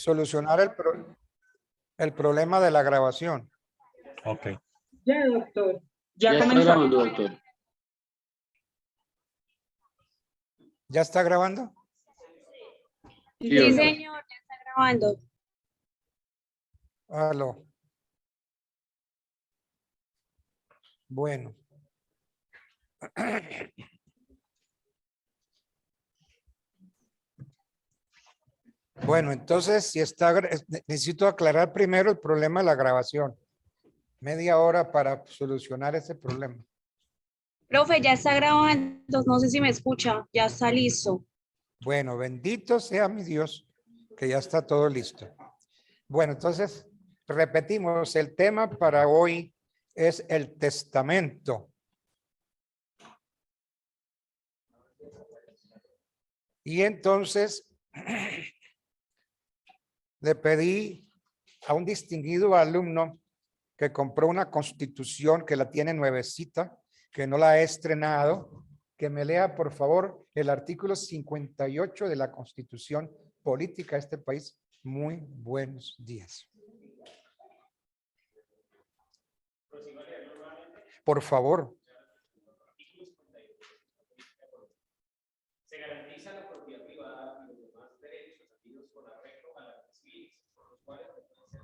solucionar el problema de la grabación. Ok. Ya, doctor. Ya Ya está comenzó. grabando, doctor. ¿Ya está grabando? Sí, Sí, doctor. señor, ya está grabando. Aló. Bueno. Bueno, entonces, si está, necesito aclarar primero el problema de la grabación. Media hora para solucionar ese problema. Profe, ya está grabando. No sé si me escucha. Ya está listo. Bueno, bendito sea mi Dios, que ya está todo listo. Bueno, entonces, repetimos, el tema para hoy es el testamento. Y entonces, le pedí a un distinguido alumno que compró una constitución que la tiene nuevecita, que no la he estrenado, que me lea por favor el artículo 58 de la Constitución Política de este país. Muy buenos días. Por favor. Se garantiza la propiedad privada y los demás derechos adquiridos con arreglo a las leyes civiles, los cuales pueden ser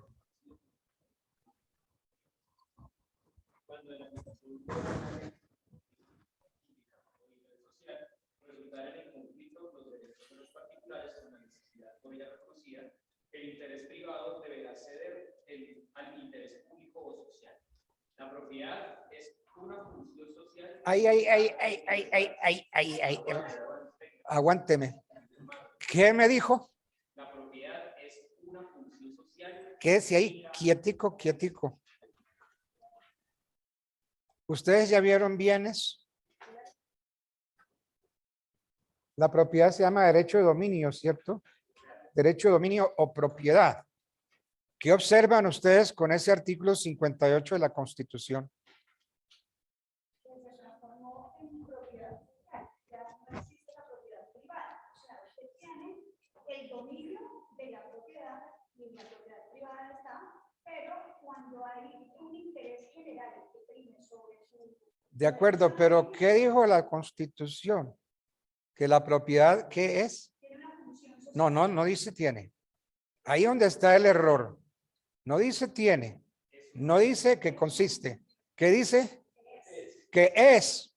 cuando en la aplicación social resultaren en conflicto los derechos de los particulares con la necesidad por ella reconocida, el interés privado deberá ceder al interés público o social. La propiedad es una función social. Aguánteme. ¿Qué me dijo? La propiedad es una función social. Quédese ahí, quietico, quietico. ¿Ustedes ya vieron bienes? La propiedad se llama derecho de dominio, ¿cierto? Derecho de dominio o propiedad. ¿Qué observan ustedes con ese artículo 58 de la Constitución? El dominio de la propiedad y la propiedad privada está, pero cuando hay un interés general que prime sobre su... De acuerdo, pero ¿qué dijo la Constitución? Que la propiedad, ¿qué es? No, no dice tiene. Ahí donde está el error. No dice tiene. No dice que consiste. ¿Qué dice? Que es.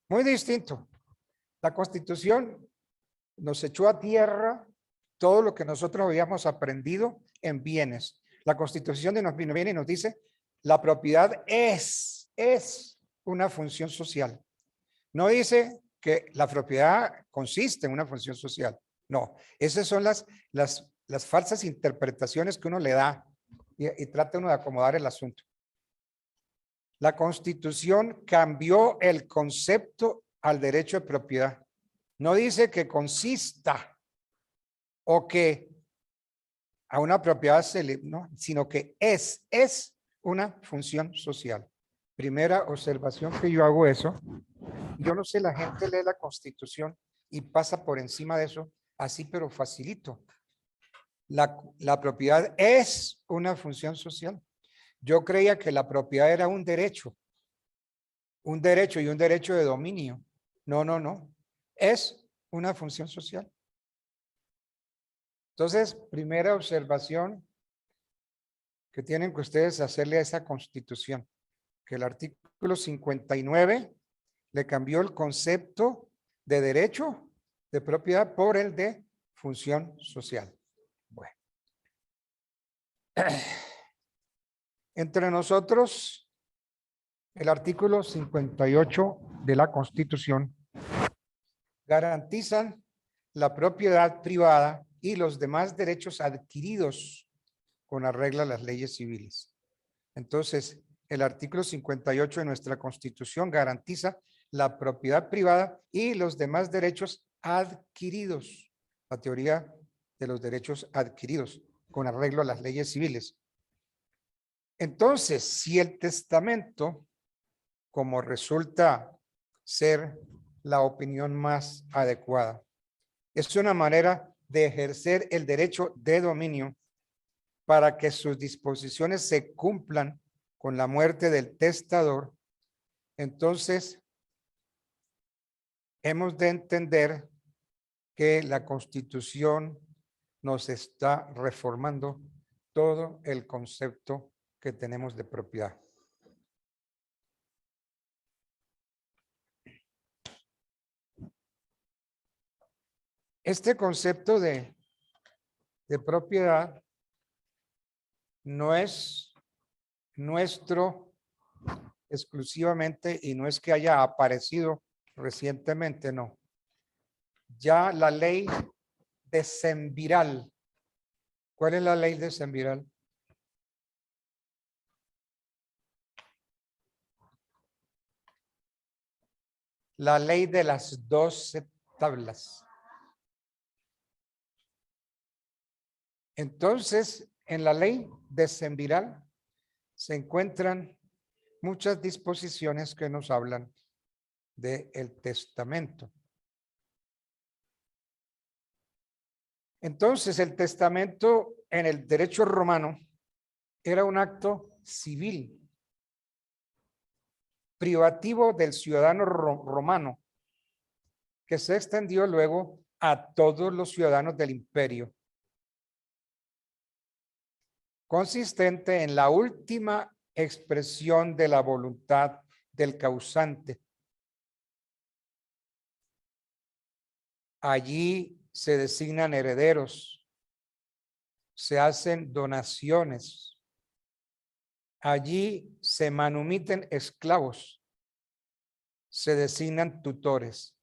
Muy distinto. La Constitución nos echó a tierra todo lo que nosotros habíamos aprendido en bienes. La Constitución nos viene y nos dice, la propiedad es una función social. No dice que la propiedad consiste en una función social. No, esas son las falsas interpretaciones que uno le da y trata uno de acomodar el asunto. La Constitución cambió el concepto al derecho de propiedad. No dice que consista o que a una propiedad se le, no, sino que es una función social. Primera observación que yo hago eso. Yo no sé, la gente lee la Constitución y pasa por encima de eso así, pero facilito. La propiedad es una función social. Yo creía que la propiedad era un derecho y un derecho de dominio. No. Es una función social. Entonces, primera observación que tienen que ustedes hacerle a esa Constitución, que el artículo 59 le cambió el concepto de derecho de propiedad por el de función social. Bueno. Entre nosotros, el artículo 58 de la Constitución garantizan la propiedad privada y los demás derechos adquiridos con arreglo a las leyes civiles. Entonces, el artículo 58 de nuestra Constitución garantiza la propiedad privada y los demás derechos adquiridos. La teoría de los derechos adquiridos con arreglo a las leyes civiles. Entonces, si el testamento, como resulta ser la opinión más adecuada, es una manera de ejercer el derecho de dominio para que sus disposiciones se cumplan con la muerte del testador, entonces hemos de entender que la Constitución nos está reformando todo el concepto que tenemos de propiedad. Este concepto de propiedad no es nuestro exclusivamente y no es que haya aparecido recientemente, no. Ya la ley de Semviral. ¿Cuál es la ley de Semviral? La ley de las 12 tablas. Entonces, en la ley de Semviral se encuentran muchas disposiciones que nos hablan del testamento. Entonces, el testamento en el derecho romano era un acto civil, privativo del ciudadano romano, que se extendió luego a todos los ciudadanos del imperio, consistente en la última expresión de la voluntad del causante. Allí se designan herederos, se hacen donaciones, allí se manumiten esclavos, se designan tutores.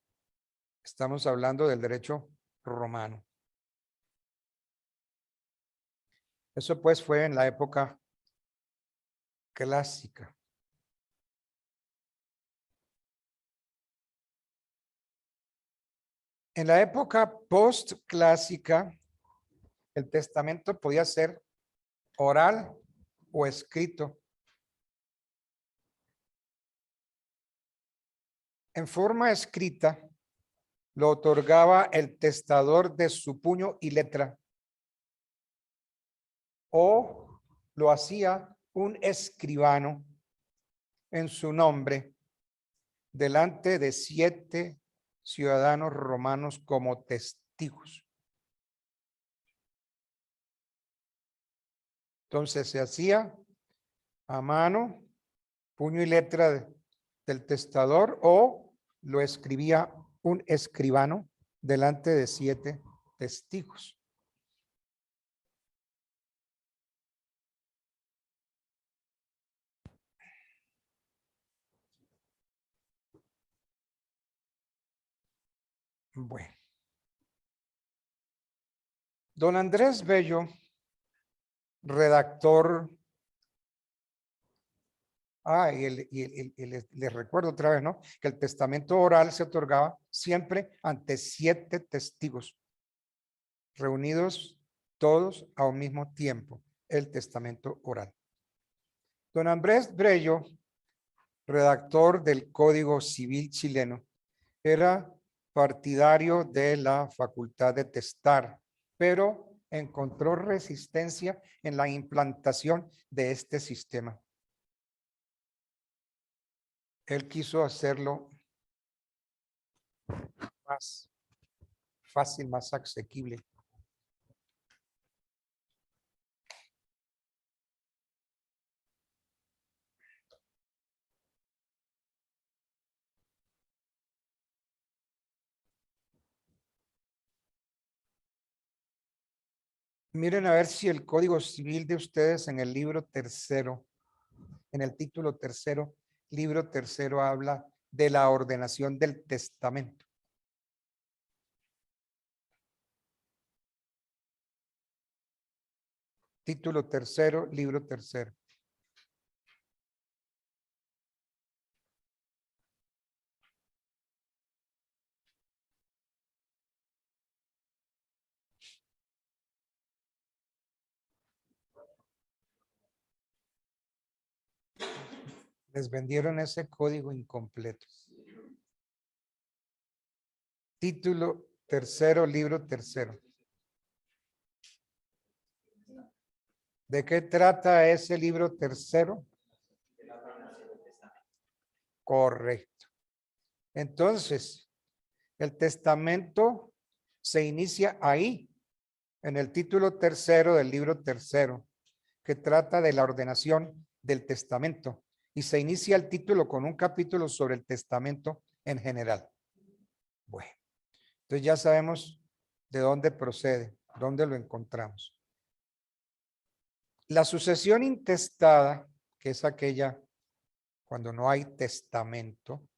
Estamos hablando del derecho romano. Eso pues fue en la época clásica. En la época postclásica, el testamento podía ser oral o escrito. En forma escrita, lo otorgaba el testador de su puño y letra, o lo hacía un escribano en su nombre delante de 7 ciudadanos romanos como testigos. Entonces se hacía a mano, puño y letra del testador, o lo escribía un escribano delante de 7 testigos. Bueno. Don Andrés Bello, redactor. Les recuerdo otra vez, ¿no? Que el testamento oral se otorgaba siempre ante 7 testigos, reunidos todos a un mismo tiempo, el testamento oral. Don Andrés Bello, redactor del Código Civil chileno, era partidario de la facultad de testar, pero encontró resistencia en la implantación de este sistema. Él quiso hacerlo más fácil, más asequible. Miren a ver si el Código Civil de ustedes en el libro tercero, en el título tercero, libro tercero habla de la ordenación del testamento. Título tercero, libro tercero. Les vendieron ese código incompleto. Título tercero, libro tercero. ¿De qué trata ese libro tercero? Correcto. Entonces, el testamento se inicia ahí, en el título tercero del libro tercero, que trata de la ordenación del testamento. Y se inicia el título con un capítulo sobre el testamento en general. Bueno, entonces ya sabemos de dónde procede, dónde lo encontramos. La sucesión intestada, que es aquella cuando no hay testamento,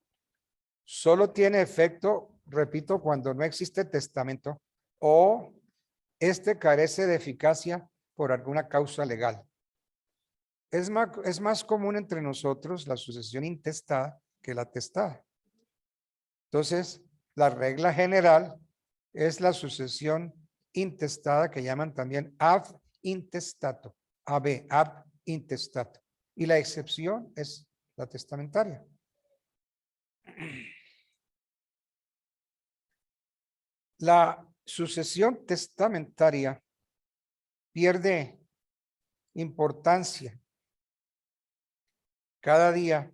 solo tiene efecto, repito, cuando no existe testamento o este carece de eficacia por alguna causa legal. Es más común entre nosotros la sucesión intestada que la testada. Entonces, la regla general es la sucesión intestada, que llaman también ab intestato, ab intestato. Y la excepción es la testamentaria. La sucesión testamentaria pierde importancia. Cada día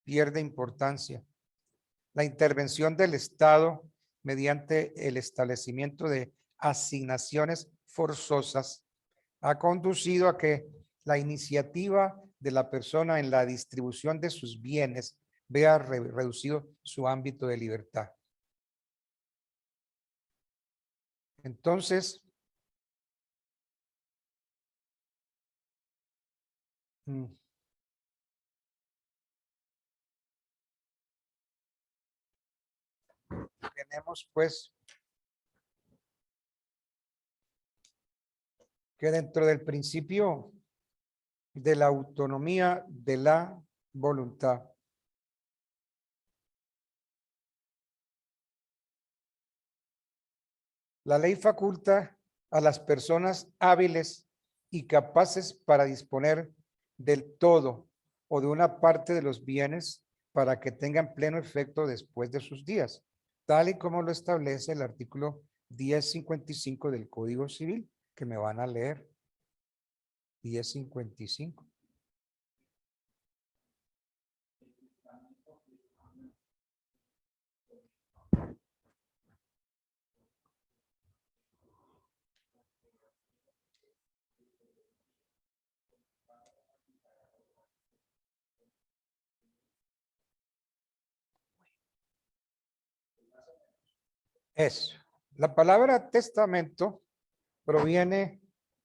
pierde importancia. La intervención del Estado mediante el establecimiento de asignaciones forzosas ha conducido a que la iniciativa de la persona en la distribución de sus bienes vea reducido su ámbito de libertad. Entonces, tenemos pues que dentro del principio de la autonomía de la voluntad, la ley faculta a las personas hábiles y capaces para disponer del todo o de una parte de los bienes para que tengan pleno efecto después de sus días, tal y como lo establece el artículo 1055 del Código Civil, que me van a leer. 1055. La palabra testamento proviene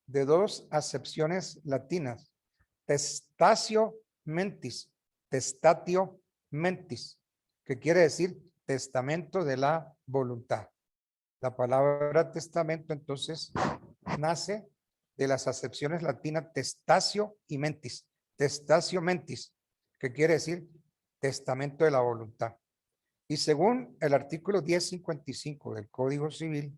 de dos acepciones latinas: testatio mentis, testatio mentis, que quiere decir testamento de la voluntad. La palabra testamento entonces nace de las acepciones latinas testatio y mentis, testatio mentis, que quiere decir testamento de la voluntad. Y según el artículo 1055 del Código Civil,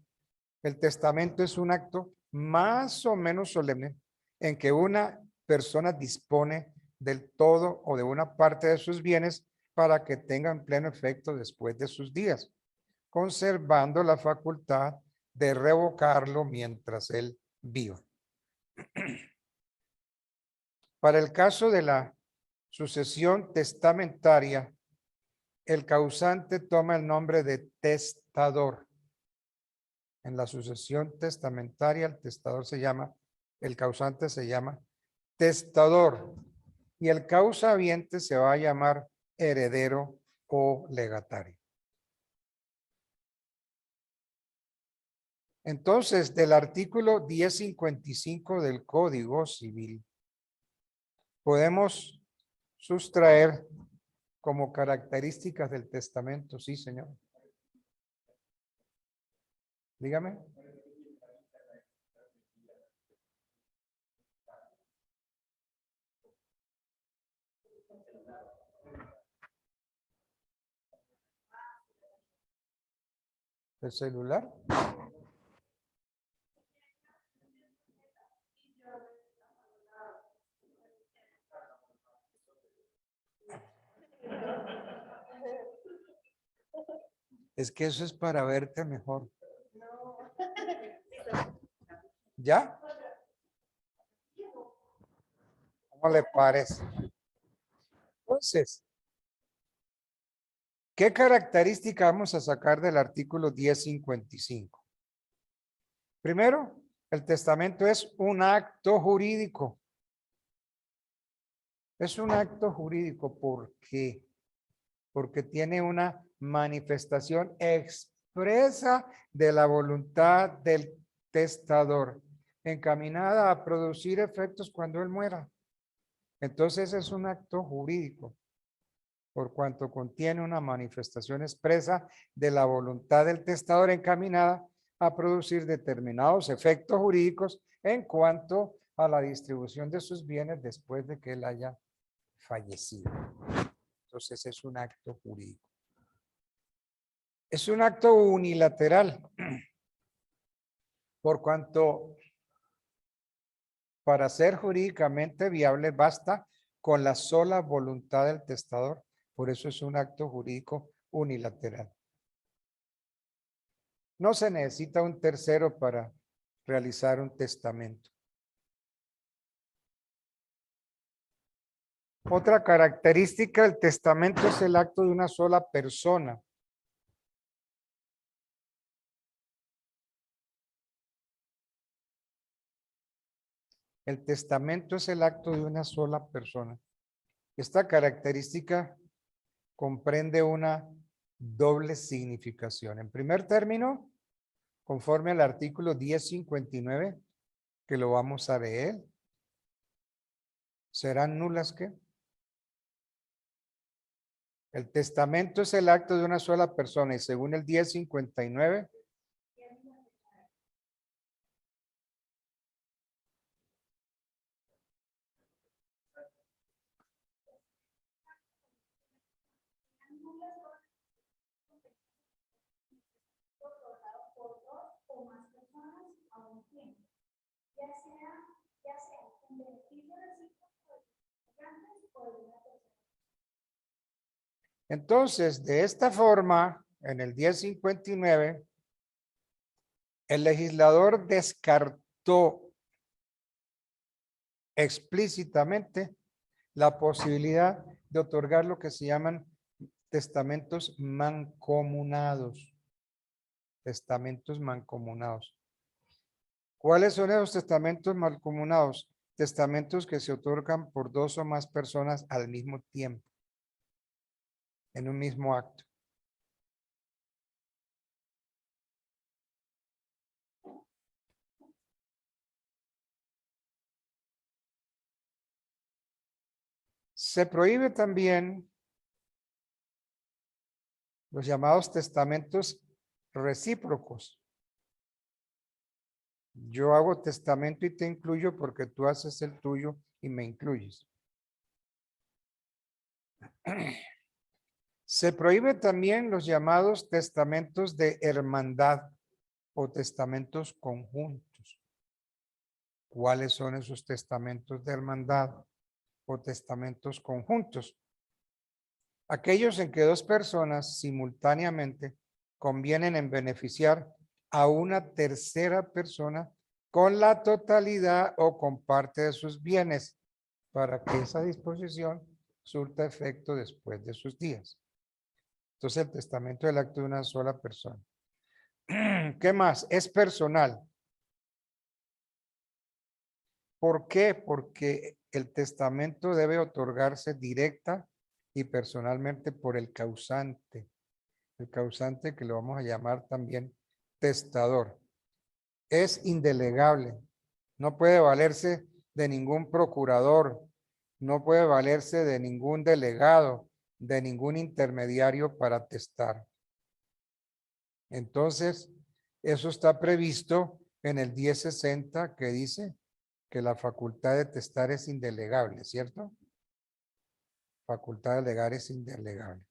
el testamento es un acto más o menos solemne en que una persona dispone del todo o de una parte de sus bienes para que tengan pleno efecto después de sus días, conservando la facultad de revocarlo mientras él viva. Para el caso de la sucesión testamentaria, el causante toma el nombre de testador. En la sucesión testamentaria, el testador el causante se llama testador y el causaviente se va a llamar heredero o legatario. Entonces, del artículo 1055 del Código Civil, podemos sustraer como características del testamento. Sí, señor. Dígame. ¿El celular? Es que eso es para verte mejor. ¿Ya? ¿Cómo le parece? Entonces, ¿qué característica vamos a sacar del artículo 1055? Primero, el testamento es un acto jurídico. Es un acto jurídico. ¿Por qué? Porque tiene una manifestación expresa de la voluntad del testador, encaminada a producir efectos cuando él muera. Entonces es un acto jurídico, por cuanto contiene una manifestación expresa de la voluntad del testador encaminada a producir determinados efectos jurídicos en cuanto a la distribución de sus bienes después de que él haya fallecido. Entonces es un acto jurídico. Es un acto unilateral, por cuanto para ser jurídicamente viable basta con la sola voluntad del testador. Por eso es un acto jurídico unilateral. No se necesita un tercero para realizar un testamento. Otra característica del testamento es el acto de una sola persona. El testamento es el acto de una sola persona. Esta característica comprende una doble significación. En primer término, conforme al artículo 1059, que lo vamos a leer, ¿serán nulas qué? El testamento es el acto de una sola persona y según el 1059, otorgado por dos o más personas a un tiempo, ya sea en beneficio recíproco de los integrantes o de una persona. entonces, de esta forma, en el 1059, el legislador descartó explícitamente la posibilidad de otorgar lo que se llaman testamentos mancomunados. Testamentos mancomunados. ¿Cuáles son esos testamentos mancomunados? Testamentos que se otorgan por dos o más personas al mismo tiempo, en un mismo acto. Se prohíbe también los llamados testamentos recíprocos. Yo hago testamento y te incluyo porque tú haces el tuyo y me incluyes. Se prohíbe también los llamados testamentos de hermandad o testamentos conjuntos. ¿Cuáles son esos testamentos de hermandad o testamentos conjuntos? Aquellos en que dos personas simultáneamente convienen en beneficiar a una tercera persona con la totalidad o con parte de sus bienes para que esa disposición surta efecto después de sus días. Entonces el testamento es el acto de una sola persona. ¿Qué más? Es personal. ¿Por qué? Porque el testamento debe otorgarse directa y personalmente por el causante. El causante que lo vamos a llamar también testador. Es indelegable. No puede valerse de ningún procurador. No puede valerse de ningún delegado, de ningún intermediario para testar. Entonces, eso está previsto en el 1060 que dice que la facultad de testar es indelegable, ¿cierto? Facultad de delegar es indelegable.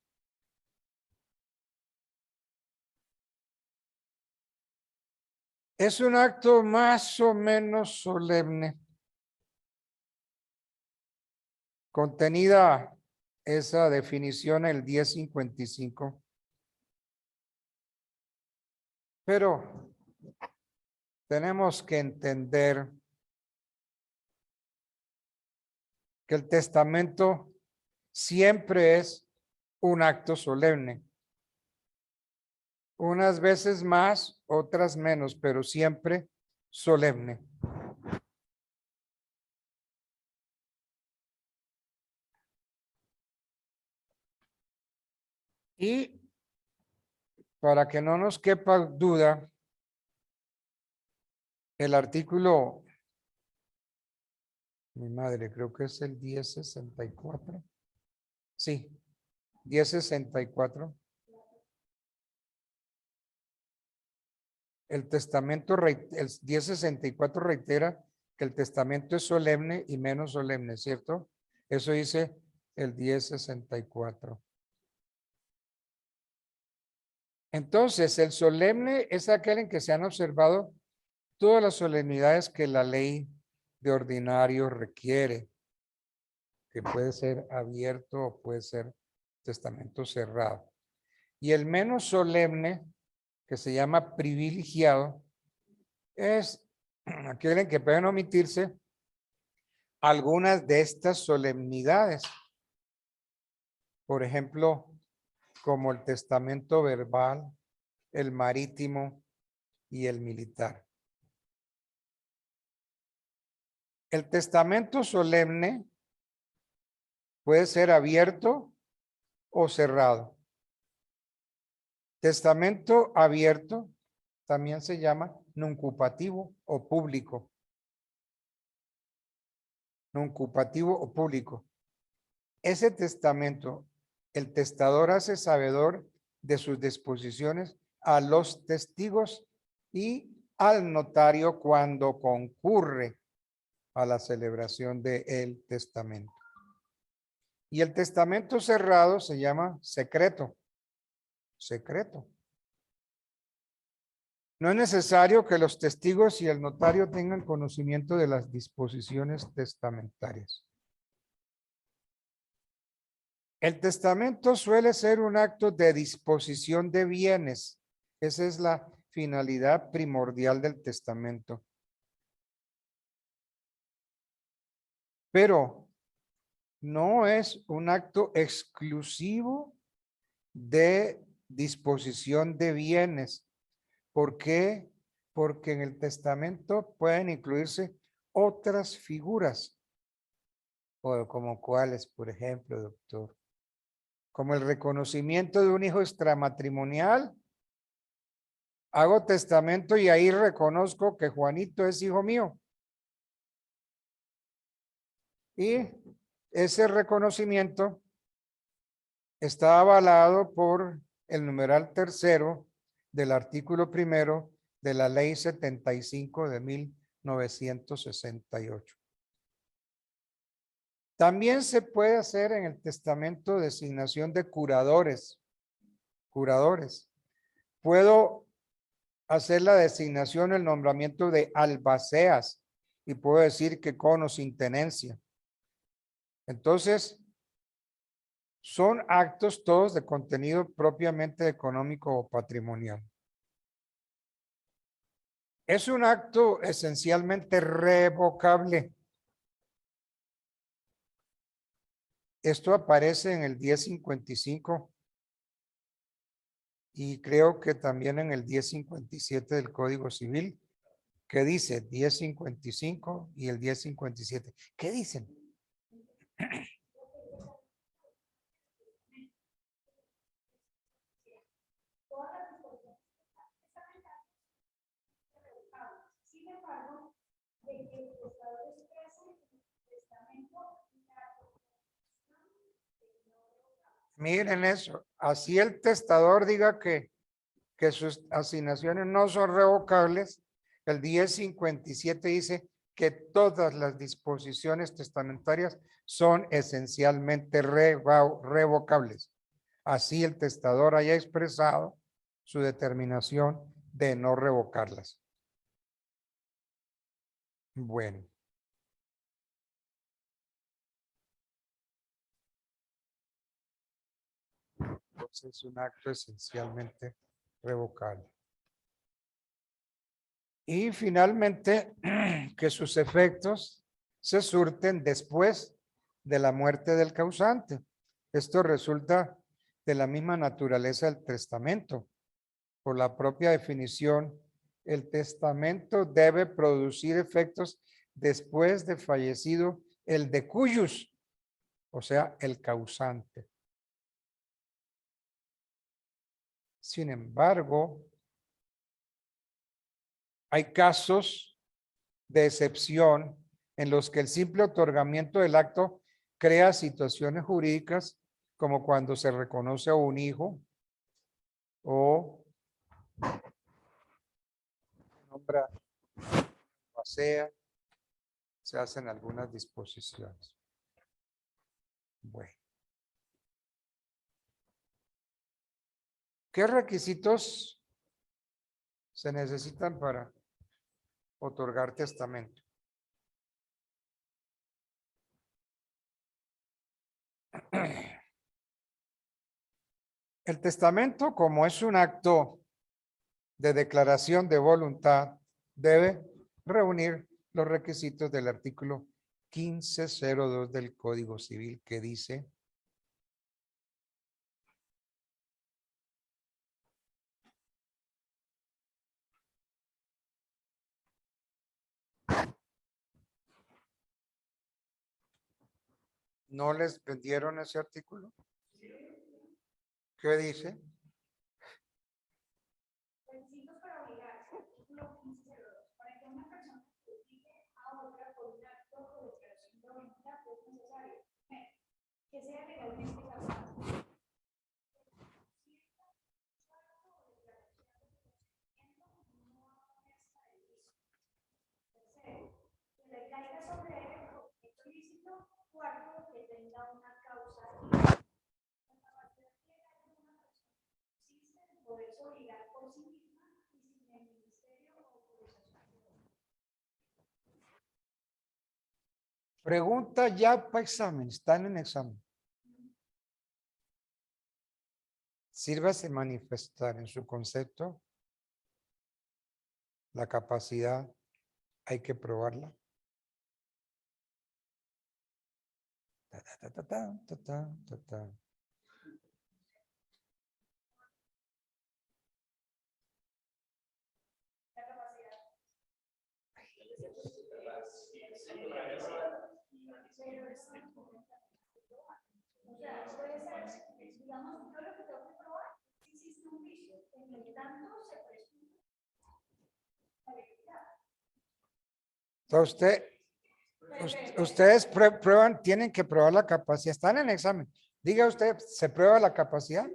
Es un acto más o menos solemne. Contenida esa definición en el 1055. Pero tenemos que entender que el testamento siempre es un acto solemne. Unas veces más, otras menos, pero siempre solemne. Y para que no nos quepa duda, el artículo, mi madre, creo que es el 1064. Sí, 1064. El testamento, el 1064 reitera que el testamento es solemne y menos solemne, ¿cierto? Eso dice el 1064. Entonces, el solemne es aquel en que se han observado todas las solemnidades que la ley de ordinario requiere, que puede ser abierto o puede ser testamento cerrado. Y el menos solemne, que se llama privilegiado, es aquel en que pueden omitirse algunas de estas solemnidades. Por ejemplo, como el testamento verbal, el marítimo y el militar. El testamento solemne puede ser abierto o cerrado. Testamento abierto también se llama nuncupativo o público. Nuncupativo o público. Ese testamento, el testador hace sabedor de sus disposiciones a los testigos y al notario cuando concurre a la celebración del testamento. Y el testamento cerrado se llama secreto. Secreto. No es necesario que los testigos y el notario tengan conocimiento de las disposiciones testamentarias. El testamento suele ser un acto de disposición de bienes. Esa es la finalidad primordial del testamento. Pero no es un acto exclusivo de disposición de bienes. ¿Por qué? Porque en el testamento pueden incluirse otras figuras. O como cuáles, por ejemplo, doctor. Como el reconocimiento de un hijo extramatrimonial. Hago testamento y ahí reconozco que Juanito es hijo mío. Y ese reconocimiento está avalado por el numeral tercero del artículo primero de la ley 75 de 1968. También se puede hacer en el testamento designación de curadores. Curadores. Puedo hacer la designación, el nombramiento de albaceas y puedo decir que con o sin tenencia. Entonces, son actos todos de contenido propiamente económico o patrimonial. Es un acto esencialmente revocable. Esto aparece en el 1055 y creo que también en el 1057 del Código Civil, que dice 1055 y el 1057. ¿Qué dicen? Sin embargo, de que el testador exprese en el testamento Miren eso, así el testador diga que sus asignaciones no son revocables, el 1057 dice que todas las disposiciones testamentarias son esencialmente revocables. Así el testador haya expresado su determinación de no revocarlas. Bueno. Entonces es un acto esencialmente revocable. Y finalmente, que sus efectos se surten después de la muerte del causante. Esto resulta de la misma naturaleza del testamento. Por la propia definición, el testamento debe producir efectos después de fallecido el de cuyos, o sea, el causante. Sin embargo, hay casos de excepción en los que el simple otorgamiento del acto crea situaciones jurídicas, como cuando se reconoce a un hijo o nombra pasea, se hacen algunas disposiciones. Bueno. ¿Qué requisitos se necesitan para otorgar testamento? El testamento, como es un acto de declaración de voluntad, debe reunir los requisitos del artículo 1502 del Código Civil, que dice: ¿no les vendieron ese artículo? ¿Qué dice? Requisitos para obligarse. Artículo 1502. Para que una persona se obligue a otra por un acto o declaración de voluntad es necesario, primero, que sea legalmente casado. Tercero, que le caiga sobre él el objeto ilícito. Cuarto, que tenga una causa legal. La capacidad legal de una persona consiste en poderse obligar por sí misma y sin el ministerio o autorización de otro. Pregunta ya para examen, están en examen. Sírvase manifestar en su concepto. La capacidad hay que probarla. Ta, ta, ta, ta, ta, ta, ta, ta. O sea, puede ser, digamos, yo lo que tengo que probar es si existe un vicio, en el tanto se presume la legalidad. Entonces, ustedes prueban, tienen que probar la capacidad. Están en examen. Diga usted, ¿se prueba la capacidad?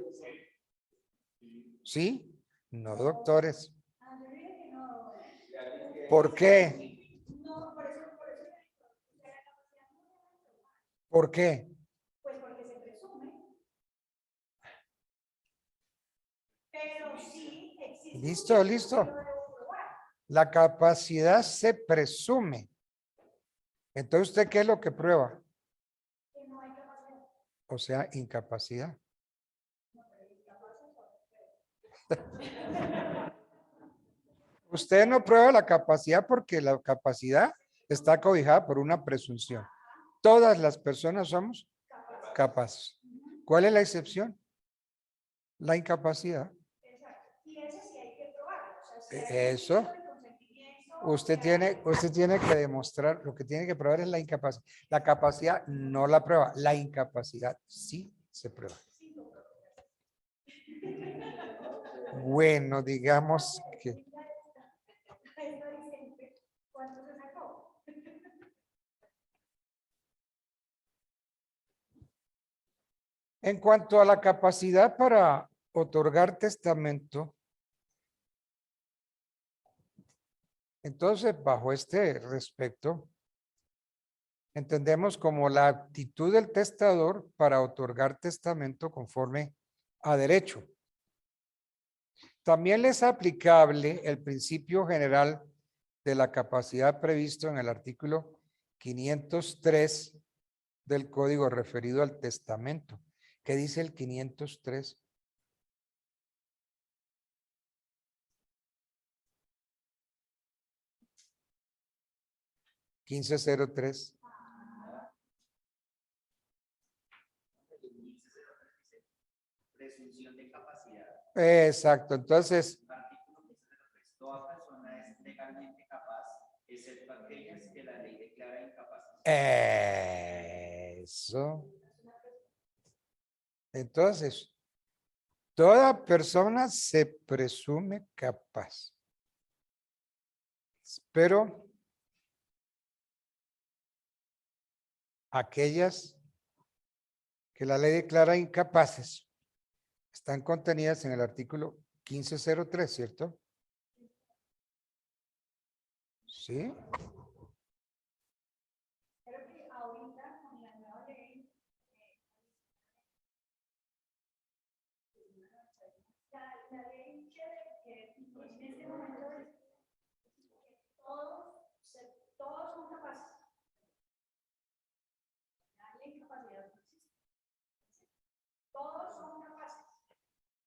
¿Sí? No, doctores. Ah, yo dije que no. ¿Por qué? No, por eso la capacidad no se debe probar. ¿Por qué? Pues porque se presume. Pero sí existe. un Listo, vicio, listo. yo lo debo probar. La capacidad se presume. Entonces, ¿usted qué es lo que prueba? Que no hay capacidad. O sea, incapacidad. Usted no prueba la capacidad porque la capacidad está cobijada por una presunción. Todas las personas somos capaces. ¿Cuál es la excepción? La incapacidad. Exacto. Y ese sí hay que probarlo. O sea, si hay Eso. un vicio de consentimiento, Usted tiene que demostrar, lo que tiene que probar es la incapacidad. La capacidad no la prueba, la incapacidad sí se prueba. Bueno, digamos que ¿cuánto se sacó? en cuanto a la capacidad para otorgar testamento, entonces bajo este respecto, entendemos como la actitud del testador para otorgar testamento conforme a derecho. También les es aplicable el principio general de la capacidad previsto en el artículo 503 del Código referido al testamento. ¿Qué dice el 503? Exacto. Entonces, Artículo que se refleja, toda persona es legalmente capaz, excepto aquellas que la ley declara incapaces. eso. Entonces, toda persona se presume capaz. Pero aquellas que la ley declara incapaces están contenidas en el artículo 1503, ¿cierto? Sí. Creo que ahorita con la nueva ley, la ley que en este momento es que todos son capaces. La incapacidad no existe. Todos son capaces.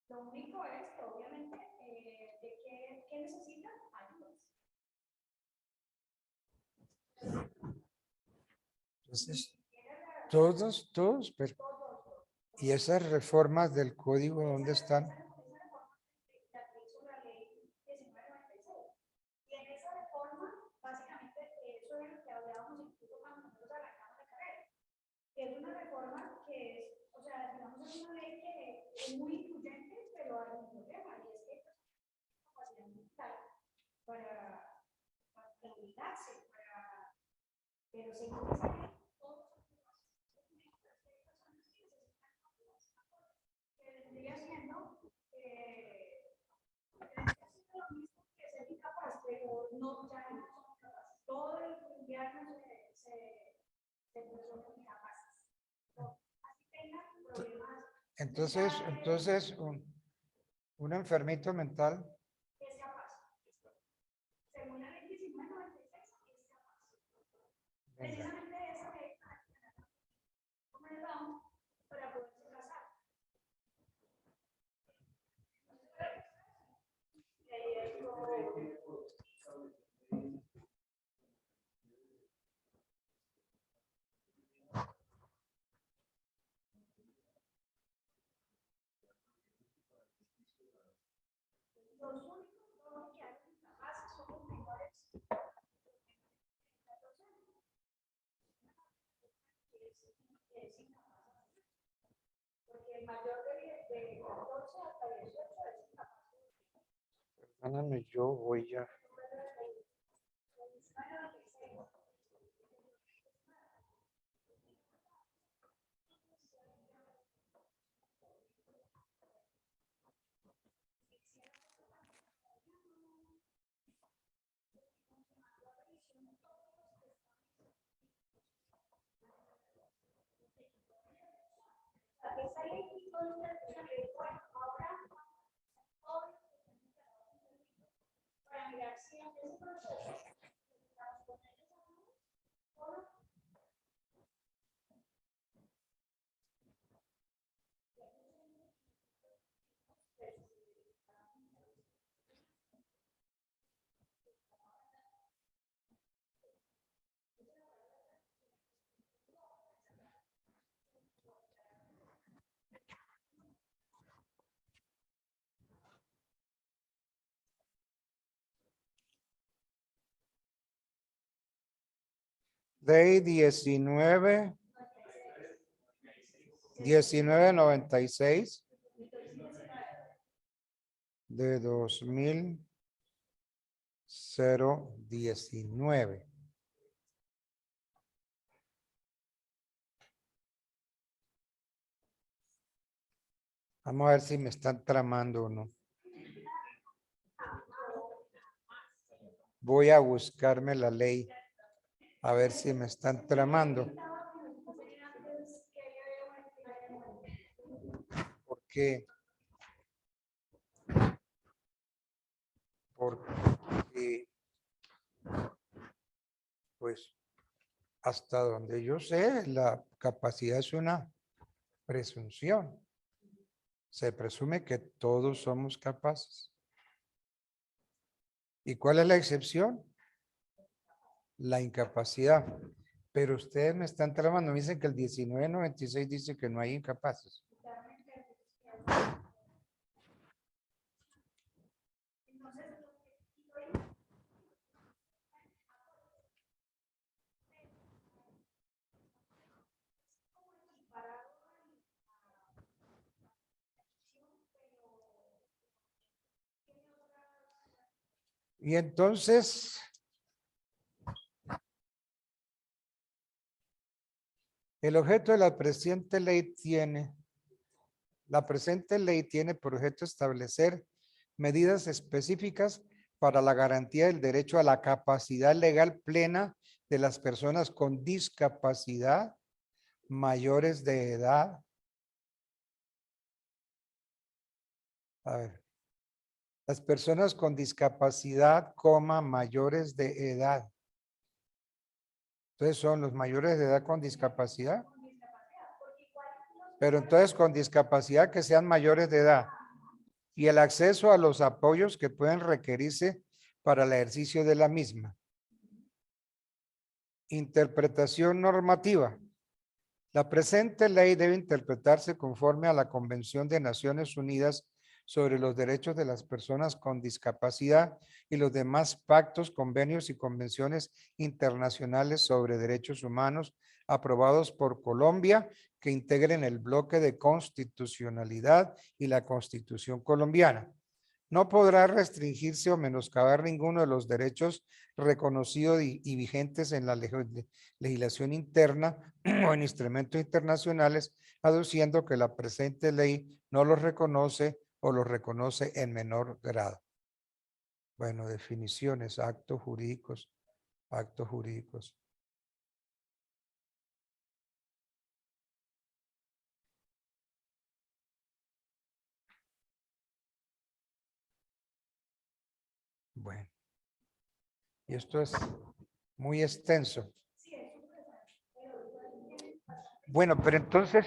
Lo único es, obviamente, de qué necesitan ayudas. Entonces, todos, pero ¿y esas reformas del código dónde están? La que hizo la ley 1996. Y en esa reforma, básicamente, eso es lo que hablábamos incluso cuando nosotros arrancamos la carrera. Que es una reforma que es, o sea, digamos, es una ley que es muy incluyente, pero hay un problema, y es que hay capacidad mental para habilitarse, pero según esa ley, todos son que vendría siendo lo mismo que ser incapaz, pero no, ya no son capaces. Todo el invierno se presumen incapaces. Así tengan problemas. Entonces, un enfermito mental, Es capaz. Según la ley 1996, es capaz. venga, Precisamente esa ley para poderse casar. Los únicos dos que hacen incapaces son los menores. Es incapaz. Porque el mayor de 14 hasta 18 es incapaz. perdóname, yo voy ya. Esa ley quitó esa ley, bueno, ahora para mirar si en ese proceso Ley 1996 de 2019. Vamos a ver si me están tramando o no. Voy a buscarme la ley. A ver si me están tramando. Porque pues hasta donde yo sé, la capacidad es una presunción. Se presume que todos somos capaces. ¿Y cuál es la excepción? La incapacidad. Pero ustedes me están tramando. Me dicen que el 1996 dice que no hay incapaces. Y entonces, el objeto de la presente ley tiene por objeto establecer medidas específicas para la garantía del derecho a la capacidad legal plena de las personas con discapacidad mayores de edad. A ver. Las personas con discapacidad, mayores de edad. Entonces son los mayores de edad con discapacidad. Pero entonces con discapacidad que sean mayores de edad. Y el acceso a los apoyos que pueden requerirse para el ejercicio de la misma. Interpretación normativa. La presente ley debe interpretarse conforme a la Convención de Naciones Unidas sobre los derechos de las personas con discapacidad y los demás pactos, convenios y convenciones internacionales sobre derechos humanos aprobados por Colombia que integren el bloque de constitucionalidad y la Constitución colombiana. No podrá restringirse o menoscabar ninguno de los derechos reconocidos y vigentes en la legislación interna o en instrumentos internacionales, aduciendo que la presente ley no los reconoce o los reconoce en menor grado. Bueno, definiciones, actos jurídicos, actos jurídicos. Bueno, y esto es muy extenso. Bueno, pero entonces,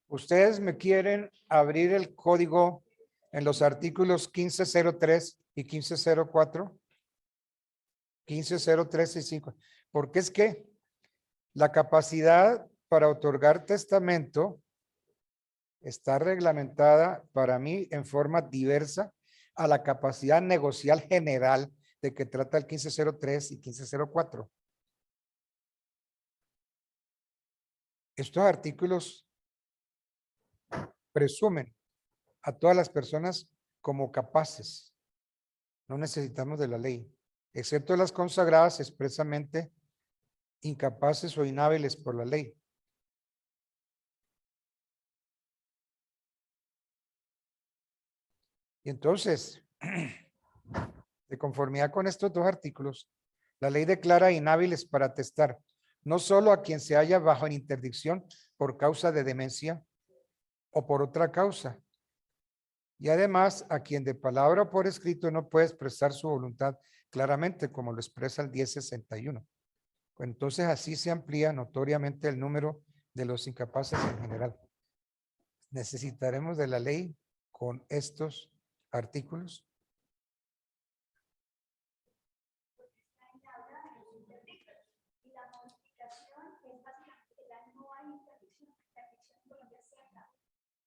ustedes me quieren abrir el código en los artículos 1503 y 1504. 1503 y 5. Porque es que la capacidad para otorgar testamento está reglamentada para mí en forma diversa a la capacidad negocial general de que trata el 1503 y 1504. Estos artículos presumen a todas las personas como capaces. No necesitamos de la ley, excepto las consagradas expresamente incapaces o inhábiles por la ley. Y entonces, de conformidad con estos dos artículos, la ley declara inhábiles para atestar no solo a quien se halla bajo en interdicción por causa de demencia o por otra causa, y además a quien de palabra o por escrito no puede expresar su voluntad claramente, como lo expresa el 1061. Entonces así se amplía notoriamente el número de los incapaces en general. Necesitaremos de la ley con estos artículos. Y la modificación es básicamente que ya no hay interdicción. La interdicción en Colombia se acaba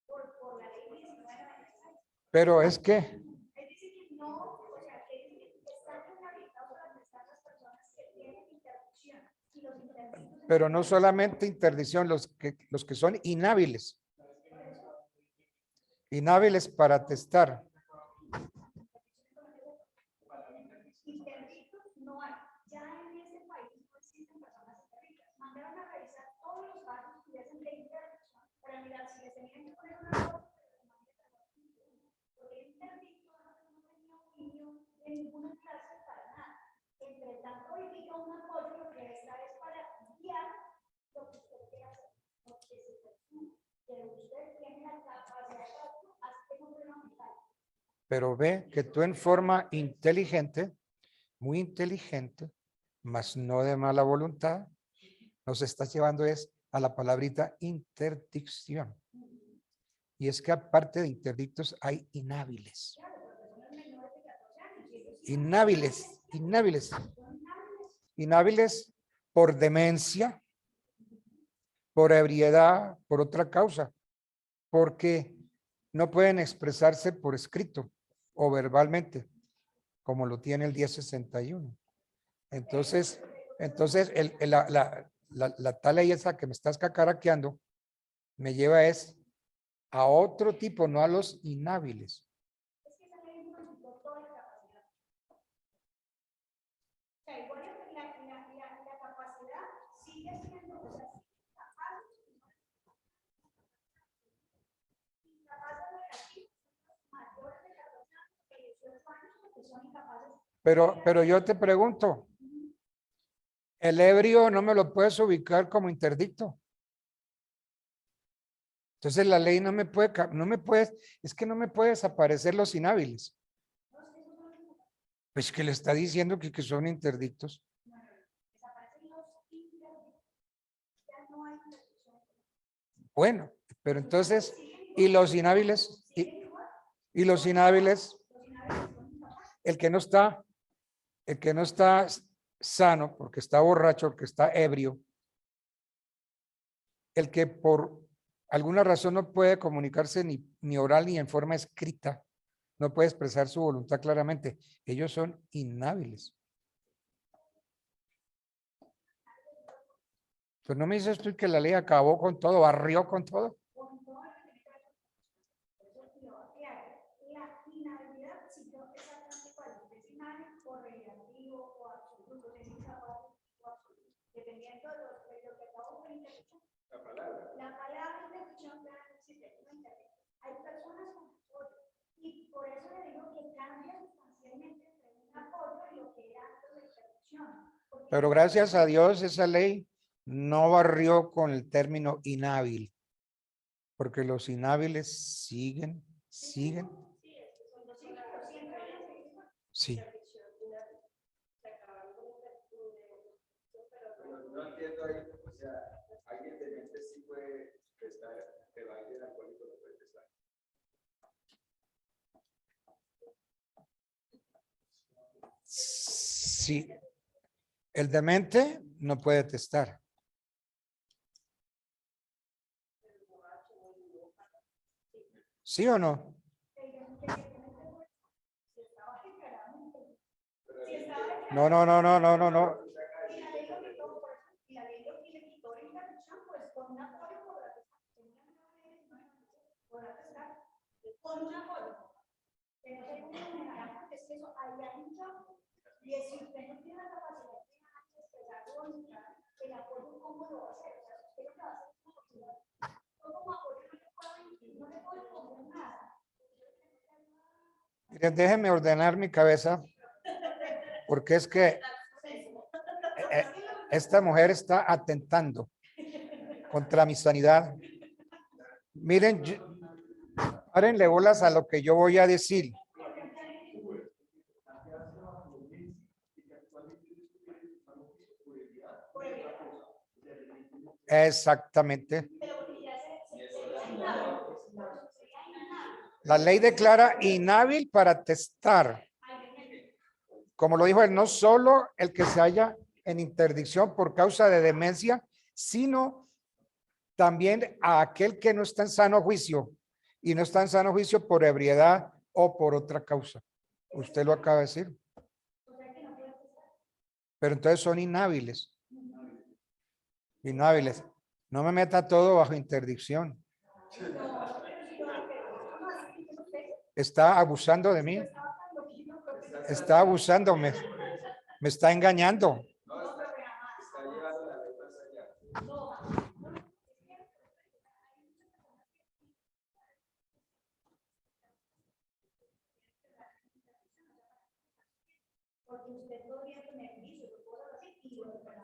por la ley 1996. Pero es que Es decir, que no, o sea, que están inhabilitados para atestar las personas que tienen interdicción. Y los interdictos. pero no solamente interdicción, los que son inhábiles. Inhábiles para atestar. Interdictos no hay. Ya en ese país no existen personas interdictas. Mandaron a revisar todos los casos que hubiesen de interdicción para mirar si les tenían que poner una cosa. Porque el interdicto no tenía opinión de ninguna clase para nada. Entre tanto, indica un apoyo que esta es para guiar lo que usted quiere hacer. Lo que se presume que usted tiene la capacidad de hacer un fenomenal. Pero ve que tú en forma inteligente, muy inteligente, mas no de mala voluntad, nos estás llevando es a la palabrita interdicción. Y es que aparte de interdictos hay inhábiles. Inhábiles, inhábiles. Inhábiles por demencia, por ebriedad, por otra causa, porque no pueden expresarse por escrito o verbalmente, como lo tiene el 1061. Entonces la tal ley esa que me estás cacaraqueando me lleva es a otro tipo, no a los inhábiles. siendo, o sea, incapaces de reactivos, mayores de 14 años, de 18 años, porque son incapaces. Pero yo te pregunto, el ebrio no me lo puedes ubicar como interdicto. Entonces la ley no me puede, es que no me puede desaparecer los inhábiles. Pues que le está diciendo que son interdictos. Desaparecen los interdictos. Ya no hay interdicción. Bueno, pero entonces, ¿y los inhábiles? ¿Y los inhábiles? El que no está sano porque está borracho, porque está ebrio, el que por alguna razón no puede comunicarse ni oral ni en forma escrita, no puede expresar su voluntad claramente, ellos son inhábiles. Pues no me dices tú que la ley acabó con todo, barrió con todo. La inhabilidad, si yo exactamente cuál es inhábil o relativo o absoluto, es incapaz o absoluto, dependiendo de lo que acabo de interpretar. La palabra interrupción ya no existe, no interrumpe. Hay personas con apoyo y por eso le digo que cambia sustancialmente entre un apoyo y lo que era antes de interrupción. Pero gracias a Dios esa ley no barrió con el término inhábil, porque los inhábiles siguen. Sí. No entiendo ahí, o sea, alguien de mente sí puede prestar, pero alguien alcohólico no puede prestar. Sí. El demente no puede testar. ¿Sí o no? No. Y la ley lo quitó, y la ley lo quitó la interrupción, pues con un apoyo podrá testar, con un apoyo. Que no se puede negar, porque es que eso, ahí hay un choque. Y si usted no tiene la capacidad de expresar su voluntad, el apoyo, ¿cómo lo va a hacer? O sea, si usted lo que va a hacer es como apoyo, no le puede poner nada. Miren, déjenme ordenar mi cabeza, porque es que esta mujer está atentando contra mi sanidad. Miren, párenle bolas a lo que yo voy a decir. Exactamente. La ley declara inhábil para testar. Como lo dijo él, no solo el que se halla en interdicción por causa de demencia, sino también a aquel que no está en sano juicio y no está en sano juicio por ebriedad o por otra causa. Usted lo acaba de decir. Pero entonces son inhábiles. Inhábiles. No me meta todo bajo interdicción. Está abusando de mí. Está abusándome. Me está engañando. Está llevando la ley más allá. Porque usted podría tener vicio, cosas así, y lo permite.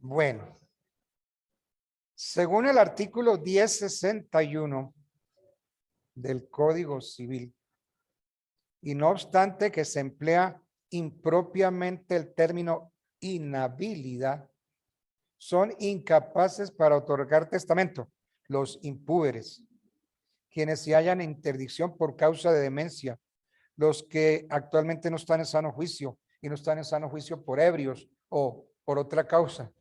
Bueno, según el artículo 1061 del Código Civil, y no obstante que se emplea impropiamente el término inhabilidad, son incapaces para otorgar testamento los impúberes, quienes se hallan en interdicción por causa de demencia, los que actualmente no están en sano juicio y no están en sano juicio por ebrios o por otra causa,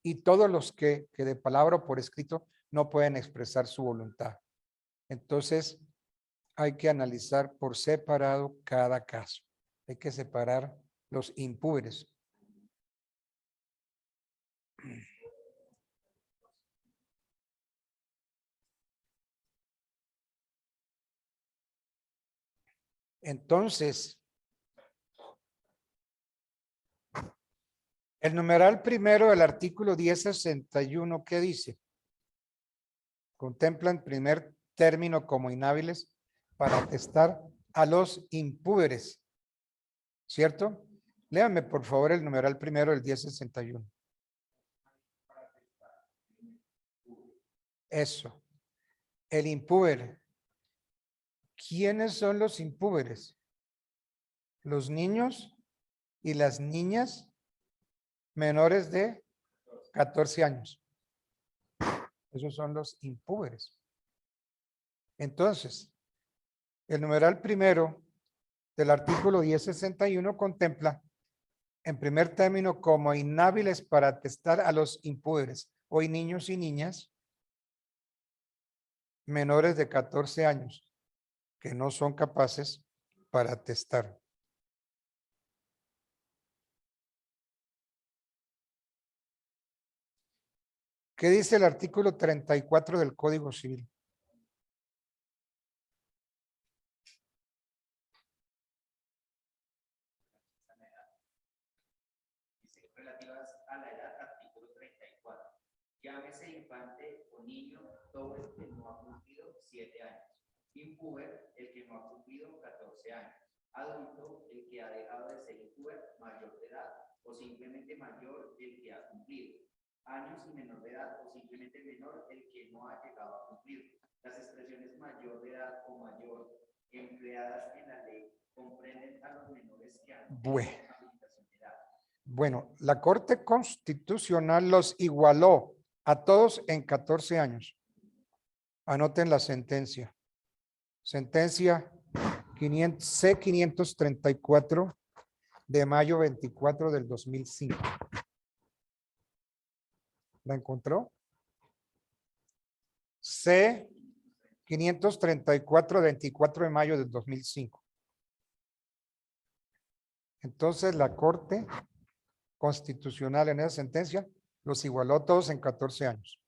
y todos los que de palabra o por escrito no pueden expresar su voluntad. Entonces, hay que analizar por separado cada caso. Hay que separar los impúberes. Entonces, El numeral primero del artículo 1061, ¿qué dice? Contempla en primer término como inhábiles para atestar a los impúberes. ¿Cierto? Léame por favor el numeral primero del 1061. Eso. El impúber. ¿Quiénes son los impúberes? Los niños y las niñas menores de 14 años. Esos son los impúberes. Entonces, el numeral primero del artículo 1061 contempla en primer término como inhábiles para atestar a los impúberes, hoy niños y niñas menores de 14 años que no son capaces para atestar. ¿Qué dice el artículo 34 del Código Civil? Dice, relativas a la edad, artículo 34. Llámese infante o niño todo el que no ha cumplido 7 años. Impúber, el que no ha cumplido 14 años. Adulto, el que ha dejado de ser impúber, mayor de edad, o simplemente mayor el que ha cumplido años y menor de edad, o simplemente menor el que no ha llegado a cumplir. Las expresiones mayor de edad o mayor empleadas en la ley comprenden a los menores que han tenido habilitación de edad. Bueno, la Corte Constitucional los igualó a todos en 14 años. Anoten la sentencia. Sentencia C-534 de mayo 24 del 2005. ¿La encontró? C-534, 24 de mayo del 2005. Entonces, la Corte Constitucional en esa sentencia los igualó a todos en 14 años.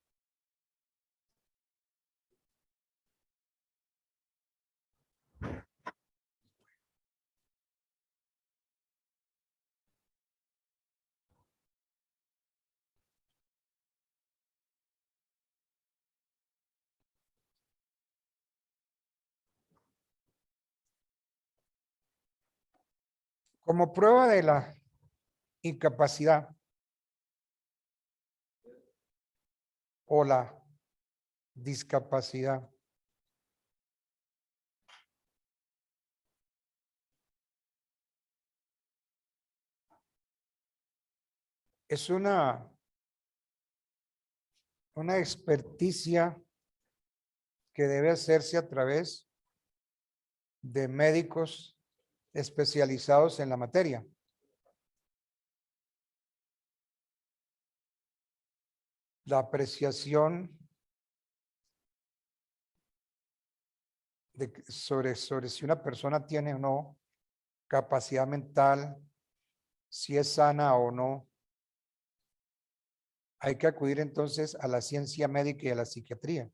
Como prueba de la incapacidad o la discapacidad, es una experticia que debe hacerse a través de médicos especializados en la materia. La apreciación sobre si una persona tiene o no capacidad mental, si es sana o no. Hay que acudir entonces a la ciencia médica y a la psiquiatría.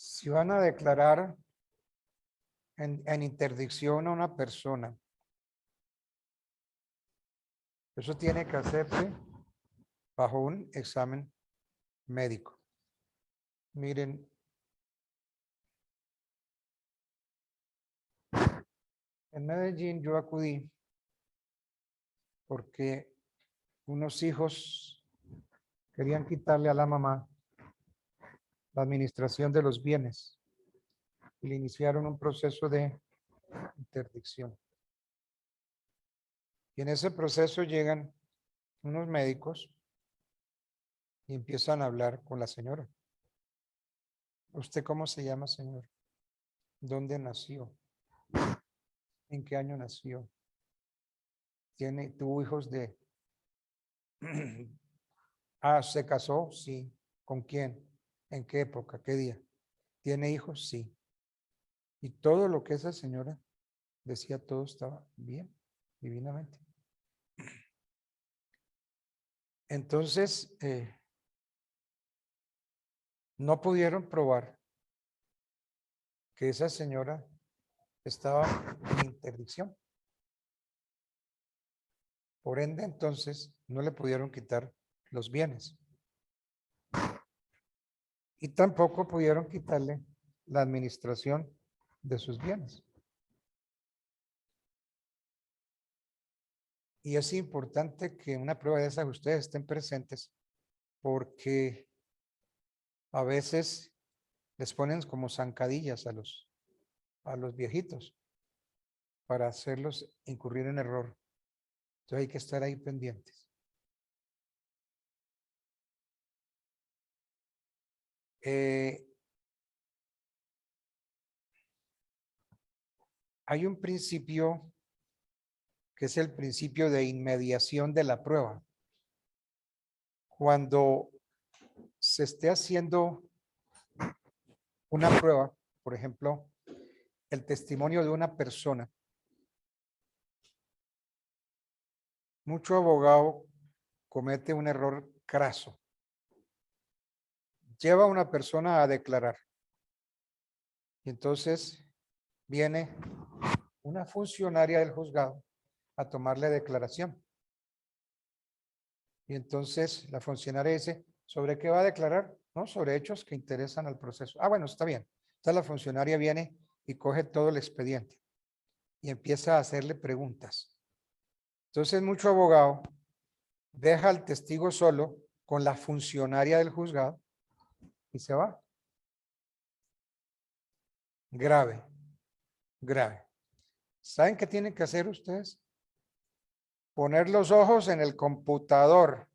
Si van a declarar en interdicción a una persona, eso tiene que hacerse bajo un examen médico. Miren, en Medellín yo acudí porque unos hijos querían quitarle a la mamá la administración de los bienes y le iniciaron un proceso de interdicción. Y en ese proceso llegan unos médicos y empiezan a hablar con la señora. ¿Usted cómo se llama, señor? ¿Dónde nació? ¿En qué año nació? ¿Tuvo hijos de? ¿Se casó? Sí. ¿Con quién? ¿En qué época? ¿Qué día? ¿Tiene hijos? Sí. Y todo lo que esa señora decía, todo estaba bien. divinamente. Entonces, no pudieron probar que esa señora estaba en interdicción. Por ende, entonces, no le pudieron quitar los bienes. Y tampoco pudieron quitarle la administración de sus bienes. Y es importante que en una prueba de esas ustedes estén presentes porque a veces les ponen como zancadillas a los viejitos para hacerlos incurrir en error. Entonces hay que estar ahí pendientes. Hay un principio que es el principio de inmediación de la prueba. Cuando se esté haciendo una prueba, por ejemplo, el testimonio de una persona, mucho abogado comete un error craso. Lleva a una persona a declarar. Y entonces viene una funcionaria del juzgado a tomarle declaración. Y entonces la funcionaria dice, ¿sobre qué va a declarar? No, sobre hechos que interesan al proceso. Ah, bueno, está bien. Entonces la funcionaria viene y coge todo el expediente y empieza a hacerle preguntas. Entonces mucho abogado deja al testigo solo con la funcionaria del juzgado y se va. Grave, grave. ¿Saben qué tienen que hacer ustedes? Poner los ojos en el computador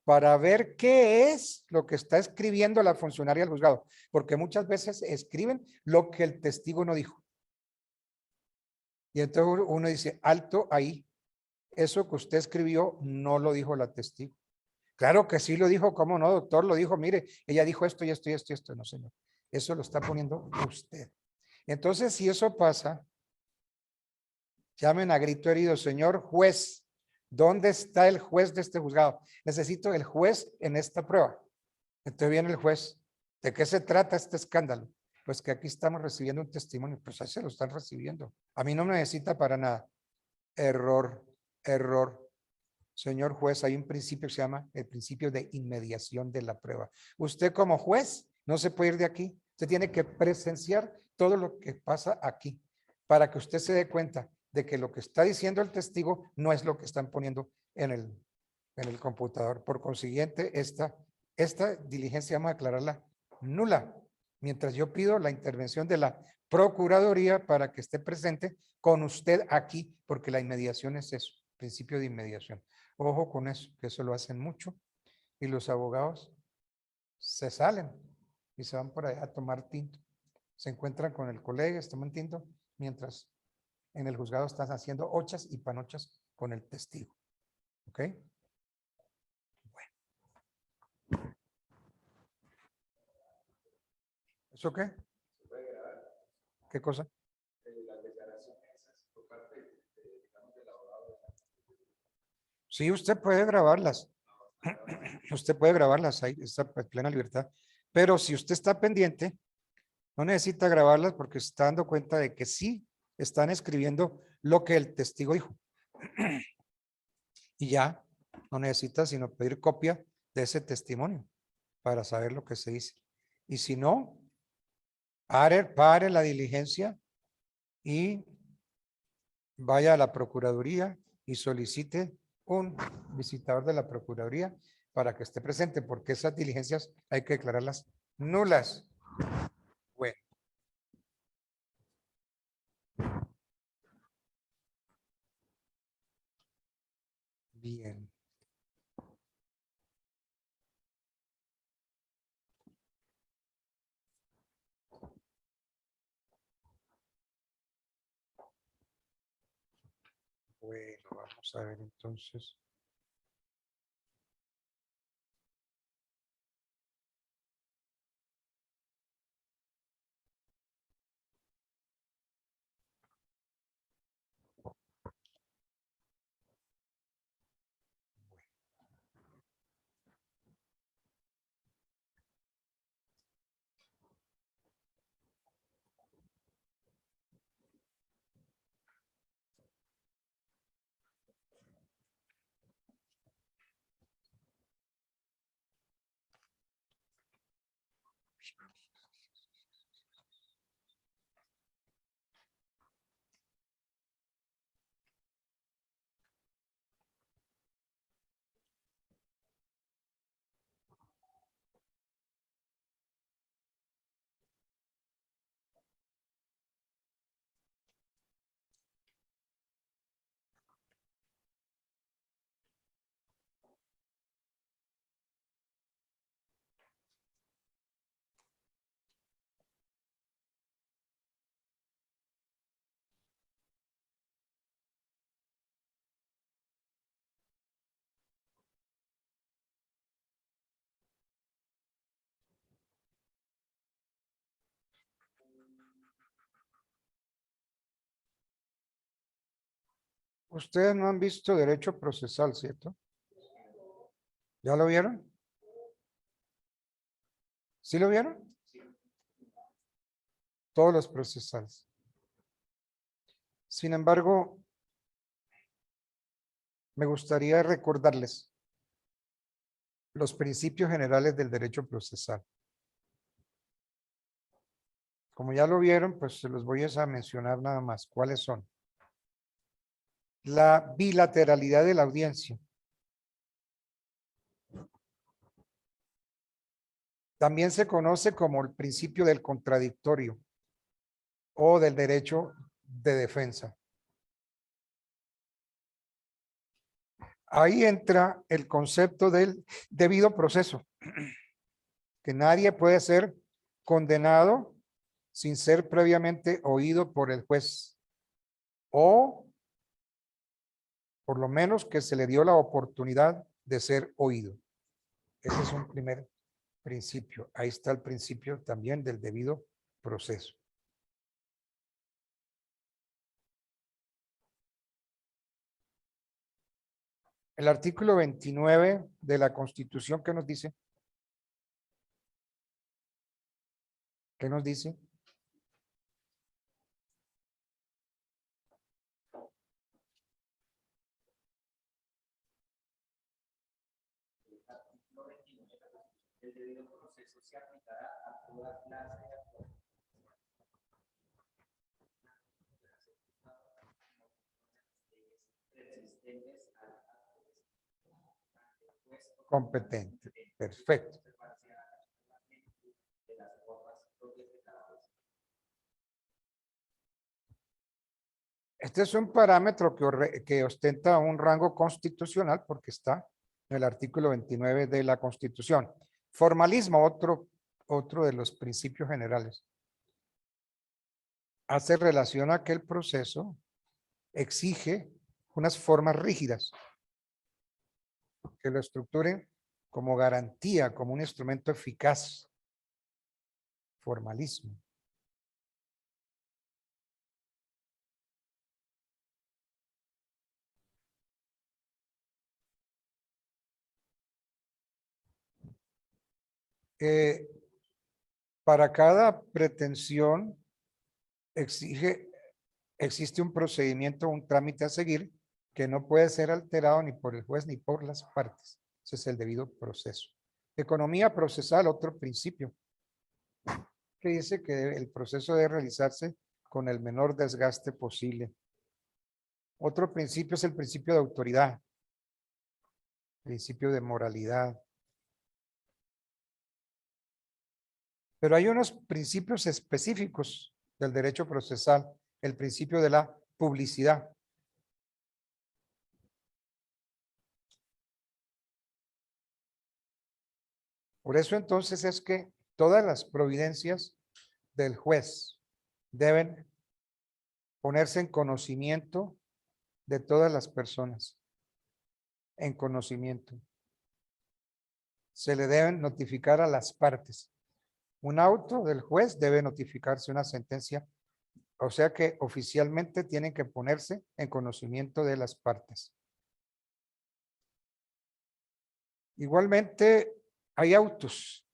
para ver qué es lo que está escribiendo la funcionaria del juzgado, porque muchas veces escriben lo que el testigo no dijo. Y entonces uno dice, alto ahí, eso que usted escribió no lo dijo la testigo. Claro que sí lo dijo, ¿cómo no, doctor? Lo dijo, mire, ella dijo esto y esto y esto y esto. No, señor, eso lo está poniendo usted. Entonces, si eso pasa, llamen a grito herido, señor juez, ¿dónde está el juez de este juzgado? Necesito el juez en esta prueba. Entonces viene el juez. ¿De qué se trata este escándalo? Pues que aquí estamos recibiendo un testimonio. Pues ahí se lo están recibiendo. A mí no me necesita para nada. Error, error. Señor juez, hay un principio que se llama el principio de inmediación de la prueba. Usted como juez no se puede ir de aquí. Usted tiene que presenciar todo lo que pasa aquí para que usted se dé cuenta de que lo que está diciendo el testigo no es lo que están poniendo en el computador. Por consiguiente, esta diligencia vamos a declararla nula, mientras yo pido la intervención de la Procuraduría para que esté presente con usted aquí, porque la inmediación es eso, principio de inmediación. Ojo con eso, que eso lo hacen mucho y los abogados se salen y se van por allá a tomar tinto. Se encuentran con el colega, toman tinto, mientras en el juzgado están haciendo ochas y panochas con el testigo. ¿Ok? ¿Eso qué? ¿Qué cosa? Las declaraciones esas por parte, digamos, del abogado. Sí, usted puede grabarlas. Usted puede grabarlas ahí, está en plena libertad. Pero si usted está pendiente, no necesita grabarlas porque se está dando cuenta de que sí están escribiendo lo que el testigo dijo. Y ya no necesita sino pedir copia de ese testimonio para saber lo que se dice. Y si no, pare la diligencia y vaya a la Procuraduría y solicite un visitador de la Procuraduría para que esté presente, porque esas diligencias hay que declararlas nulas. Bueno. Bien. Bueno, vamos a ver entonces. Ustedes no han visto derecho procesal, ¿cierto? ¿Ya lo vieron? ¿Sí lo vieron? Todos los procesales. Sin embargo, me gustaría recordarles los principios generales del derecho procesal. Como ya lo vieron, pues se los voy a mencionar nada más. ¿Cuáles son? La bilateralidad de la audiencia. También se conoce como el principio del contradictorio o del derecho de defensa. Ahí entra el concepto del debido proceso, que nadie puede ser condenado sin ser previamente oído por el juez o por lo menos que se le dio la oportunidad de ser oído. Ese es un primer principio. Ahí está el principio también del debido proceso. El artículo 29 de la Constitución, ¿qué nos dice? ¿Qué nos dice? El debido proceso se aplicará a toda clase de actuaciones resistentes al acto Competente. Perfecto. de las formas propias de cada juez. Este es un parámetro que ostenta un rango constitucional porque está en el artículo 29 de la Constitución. Formalismo, otro de los principios generales. Hace relación a que el proceso exige unas formas rígidas que lo estructuren como garantía, como un instrumento eficaz. Formalismo. Para cada pretensión existe un procedimiento, un trámite a seguir que no puede ser alterado ni por el juez ni por las partes. Ese es el debido proceso. Economía procesal, otro principio, que dice que el proceso debe realizarse con el menor desgaste posible. Otro principio es el principio de autoridad, principio de moralidad. Pero hay unos principios específicos del derecho procesal, el principio de la publicidad. Por eso entonces es que todas las providencias del juez deben ponerse en conocimiento de todas las personas. En conocimiento. Se le deben notificar a las partes. Un auto del juez debe notificarse una sentencia. O sea que oficialmente tienen que ponerse en conocimiento de las partes. Igualmente hay autos.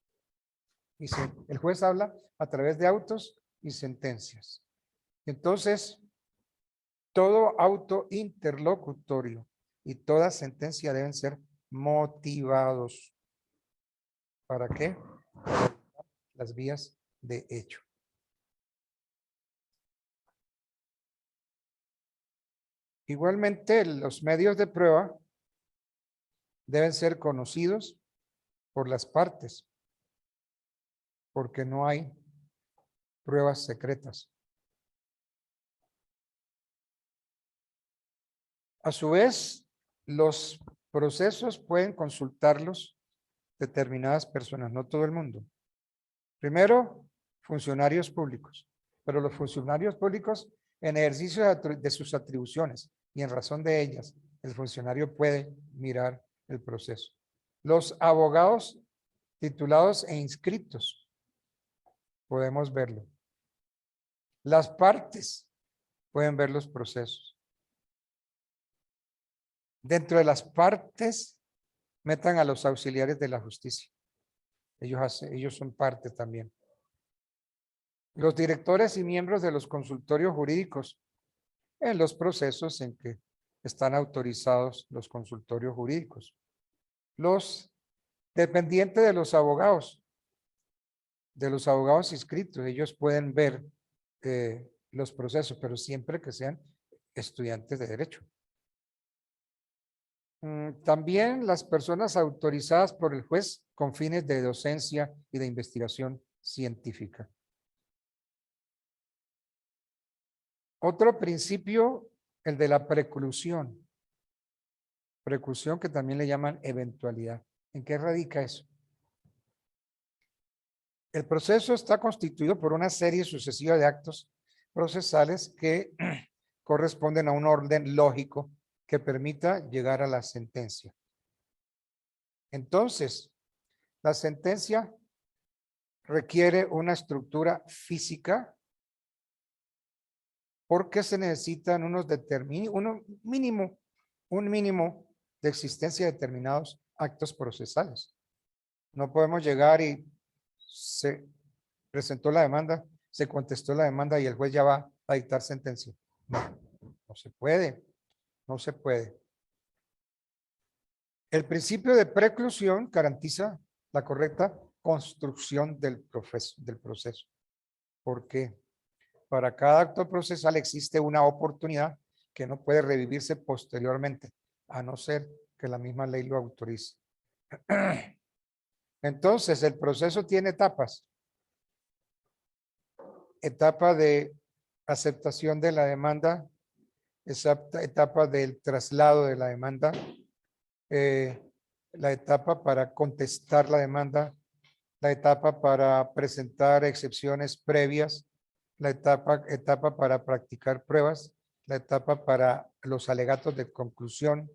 Dice, el juez habla a través de autos y sentencias. Entonces, todo auto interlocutorio y toda sentencia deben ser motivados. ¿Para qué? Las vías de hecho. Igualmente, los medios de prueba deben ser conocidos por las partes, porque no hay pruebas secretas. A su vez, los procesos pueden consultarlos determinadas personas, no todo el mundo. Primero, funcionarios públicos, pero los funcionarios públicos en ejercicio de sus atribuciones y en razón de ellas, el funcionario puede mirar el proceso. Los abogados titulados e inscritos, podemos verlo. Las partes pueden ver los procesos. Dentro de las partes, metan a los auxiliares de la justicia. Ellos son parte también. Los directores y miembros de los consultorios jurídicos en los procesos en que están autorizados los consultorios jurídicos. Los dependientes de los abogados inscritos, ellos pueden ver los procesos, pero siempre que sean estudiantes de derecho. También las personas autorizadas por el juez con fines de docencia y de investigación científica. Otro principio, el de la preclusión. Preclusión que también le llaman eventualidad. ¿En qué radica eso? El proceso está constituido por una serie sucesiva de actos procesales que corresponden a un orden lógico que permita llegar a la sentencia. Entonces, la sentencia requiere una estructura física porque se necesitan un mínimo de existencia de determinados actos procesales. No podemos llegar y se presentó la demanda, se contestó la demanda y el juez ya va a dictar sentencia. No, no se puede, no se puede. El principio de preclusión garantiza la correcta construcción del proceso. ¿Por qué? Para cada acto procesal existe una oportunidad que no puede revivirse posteriormente, a no ser que la misma ley lo autorice. Entonces, el proceso tiene etapas. Etapa de aceptación de la demanda, etapa del traslado de la demanda, la etapa para contestar la demanda, la etapa para presentar excepciones previas, la etapa para practicar pruebas, la etapa para los alegatos de conclusión,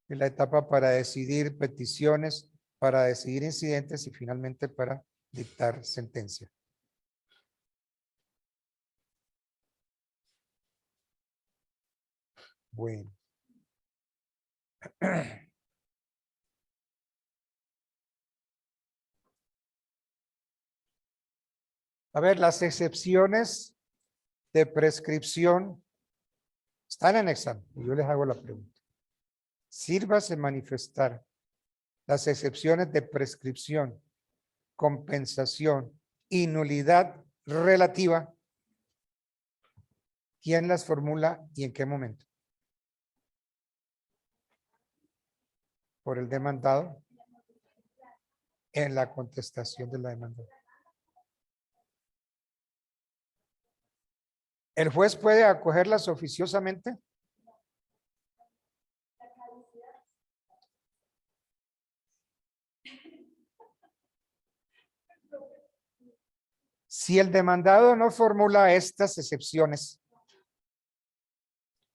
y la etapa para decidir peticiones, para decidir incidentes y finalmente para dictar sentencia. Bueno. A ver, las excepciones de prescripción están en examen. Y yo les hago la pregunta. Sírvase manifestar las excepciones de prescripción, compensación y nulidad relativa. ¿Quién las formula y en qué momento? Por el demandado en la contestación de la demanda. ¿El juez puede acogerlas oficiosamente? Si el demandado no formula estas excepciones,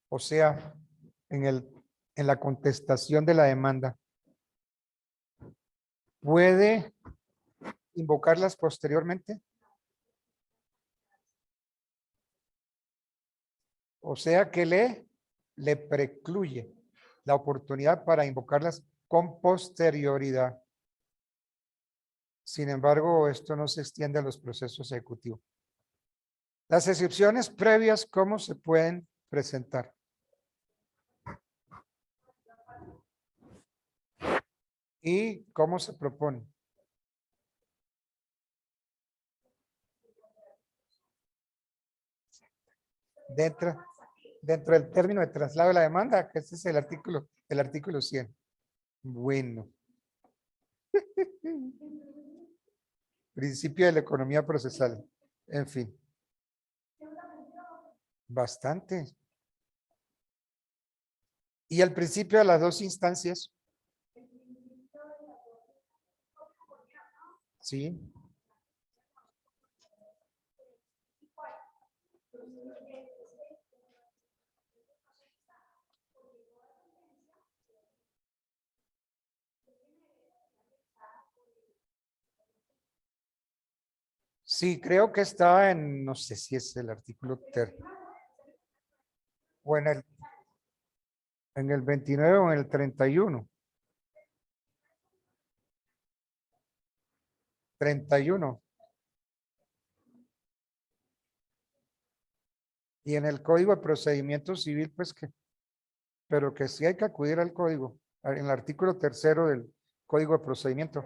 o sea, en la contestación de la demanda, ¿puede invocarlas posteriormente? O sea que le precluye la oportunidad para invocarlas con posterioridad. Sin embargo, esto no se extiende a los procesos ejecutivos. Las excepciones previas, ¿cómo se pueden presentar? ¿Y cómo se proponen? Dentro del término de traslado de la demanda, que este es el artículo 100. Bueno. Principio de la economía procesal. En fin. Bastante. ¿Y el principio de las dos instancias? Sí. Sí, creo que está en, no sé si es el artículo o ¿En el 29 o en el 31? 31. Y en el Código de Procedimiento Civil, pues que, pero que sí hay que acudir al código, en el artículo 3 del Código de Procedimiento.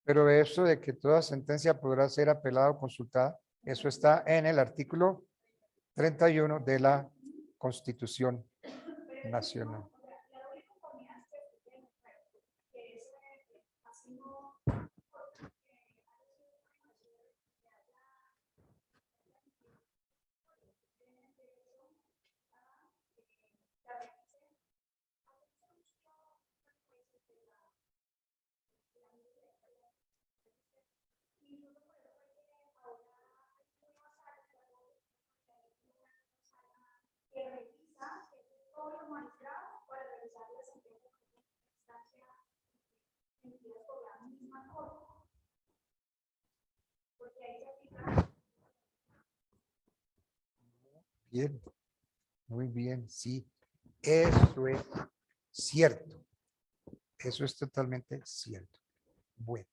Pero eso de que toda sentencia podrá ser apelada o consultada, eso está en el artículo 31 de la Constitución Nacional. Que revisa todos los magistrados para revisar las sentencias de instancia emitidas por la misma corte. Porque ahí se aplica. Bien, muy bien, sí. Eso es cierto. Eso es totalmente cierto. Bueno.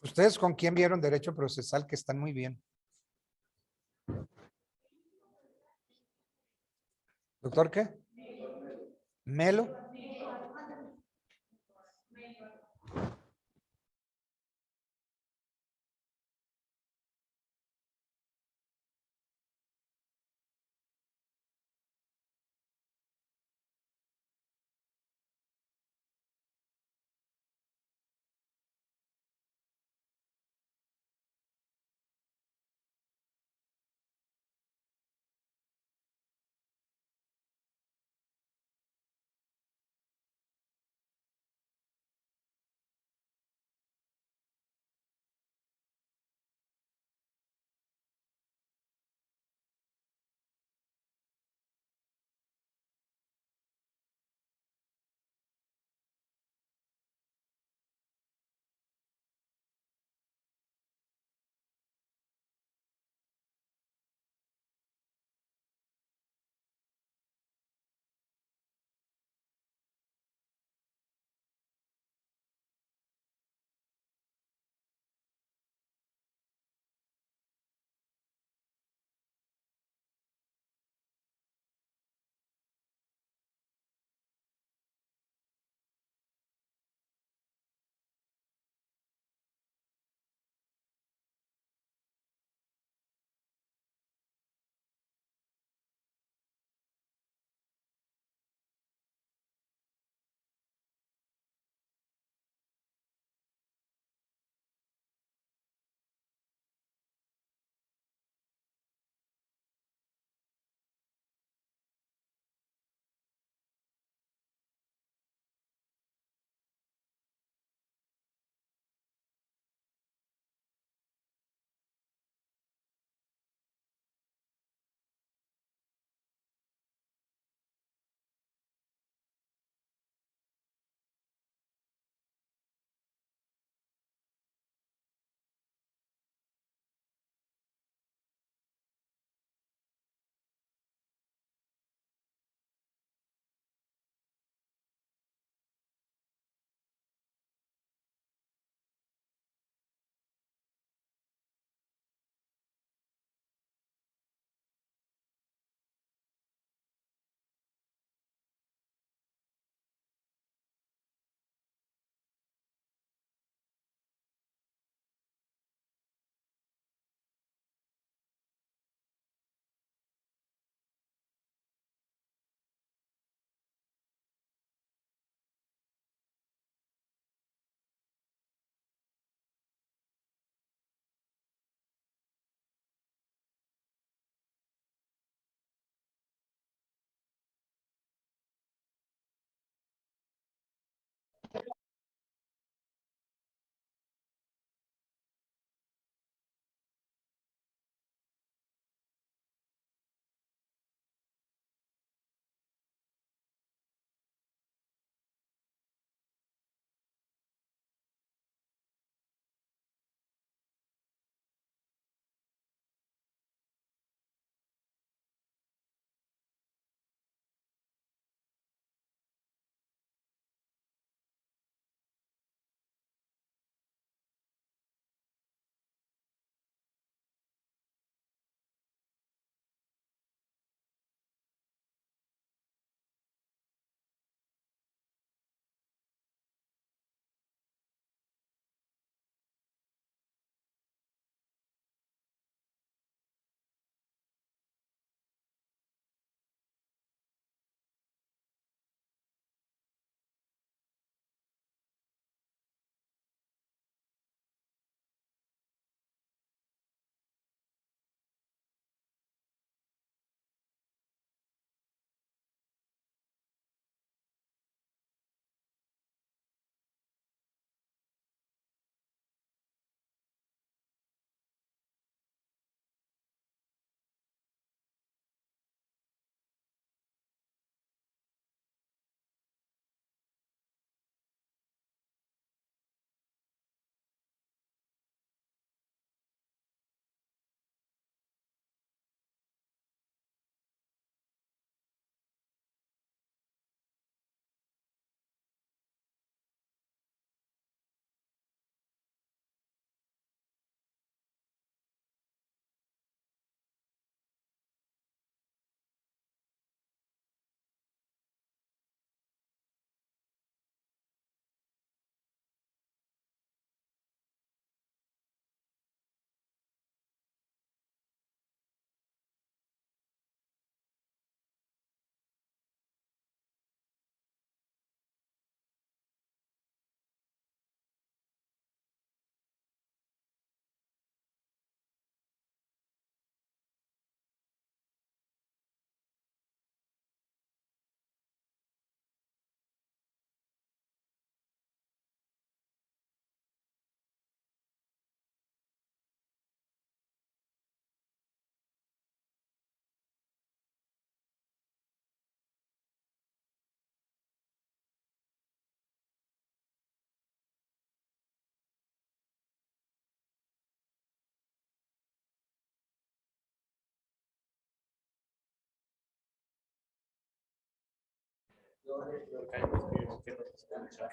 ¿Ustedes con quién vieron derecho procesal que están muy bien? ¿Doctor qué? Melo.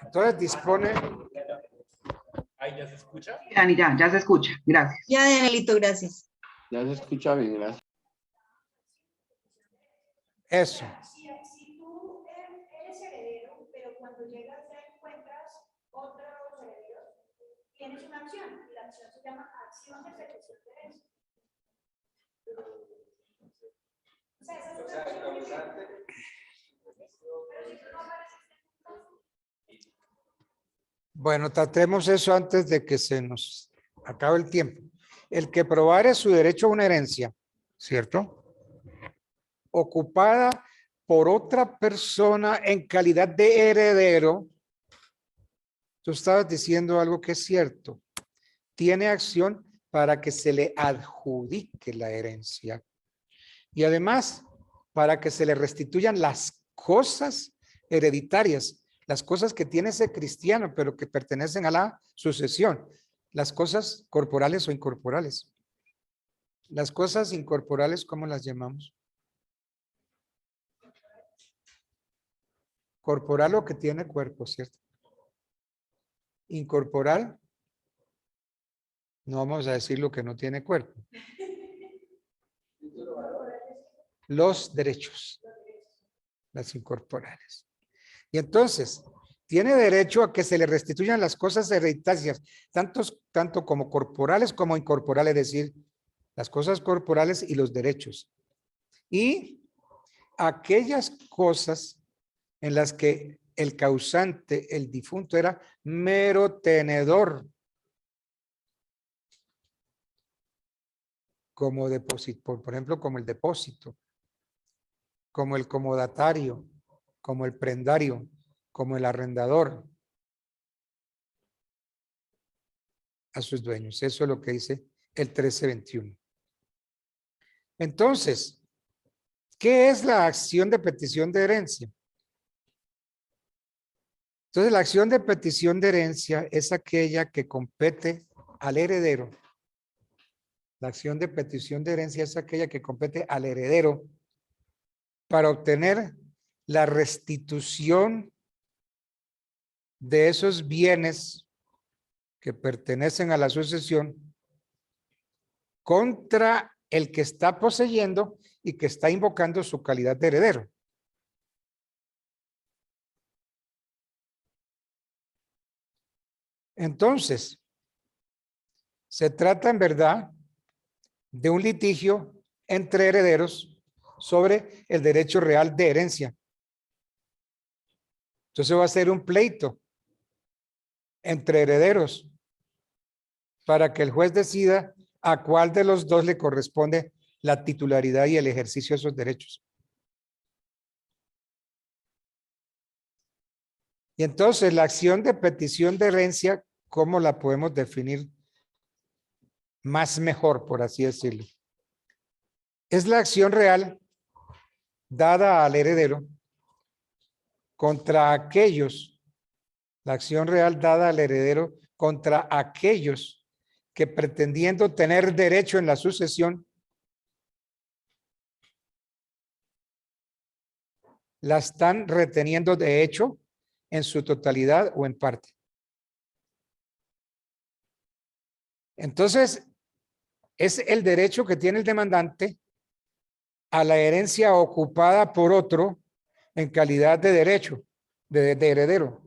Entonces dispone, Ahí ya se escucha. Dani, ya se escucha. Gracias. Ya, Danielito, gracias. Ya se escucha bien, gracias. eso. Si tú eres heredero, pero cuando llegas ya encuentras otros herederos, tienes una acción, y la acción se llama acción de petición de herencia. O sea, esa es O una sea, el acción primero. causante. Pero si tú no apareciste en tu Bueno, tratemos eso antes de que se nos acabe el tiempo. El que probare su derecho a una herencia, ¿cierto? Ocupada por otra persona en calidad de heredero. Tú estabas diciendo algo que es cierto. Tiene acción para que se le adjudique la herencia. Y además, para que se le restituyan las cosas hereditarias, las cosas que tiene ese cristiano, pero que pertenecen a la sucesión, las cosas corporales o incorporales. Las cosas incorporales, ¿cómo las llamamos? Corporal lo que tiene cuerpo, ¿cierto? Incorporal, no vamos a decir lo que no tiene cuerpo. Los derechos, las incorporales. Y entonces, tiene derecho a que se le restituyan las cosas hereditarias, tanto como corporales como incorporales, es decir, las cosas corporales y los derechos. Y aquellas cosas en las que el causante, el difunto, era mero tenedor, como depósito, por ejemplo, como el depósito, como el comodatario, como el prendario, como el arrendador a sus dueños. Eso es lo que dice el 1321. Entonces, ¿qué es la acción de petición de herencia? Entonces, la acción de petición de herencia es aquella que compete al heredero. La acción de petición de herencia es aquella que compete al heredero para obtener la restitución de esos bienes que pertenecen a la sucesión contra el que está poseyendo y que está invocando su calidad de heredero. Entonces, se trata en verdad de un litigio entre herederos sobre el derecho real de herencia. Entonces va a ser un pleito entre herederos para que el juez decida a cuál de los dos le corresponde la titularidad y el ejercicio de esos derechos. Y entonces la acción de petición de herencia, ¿cómo la podemos definir más mejor, por así decirlo? Es la acción real dada al heredero contra aquellos, la acción real dada al heredero contra aquellos que pretendiendo tener derecho en la sucesión, la están reteniendo de hecho en su totalidad o en parte. Entonces, es el derecho que tiene el demandante a la herencia ocupada por otro en calidad de derecho, de heredero.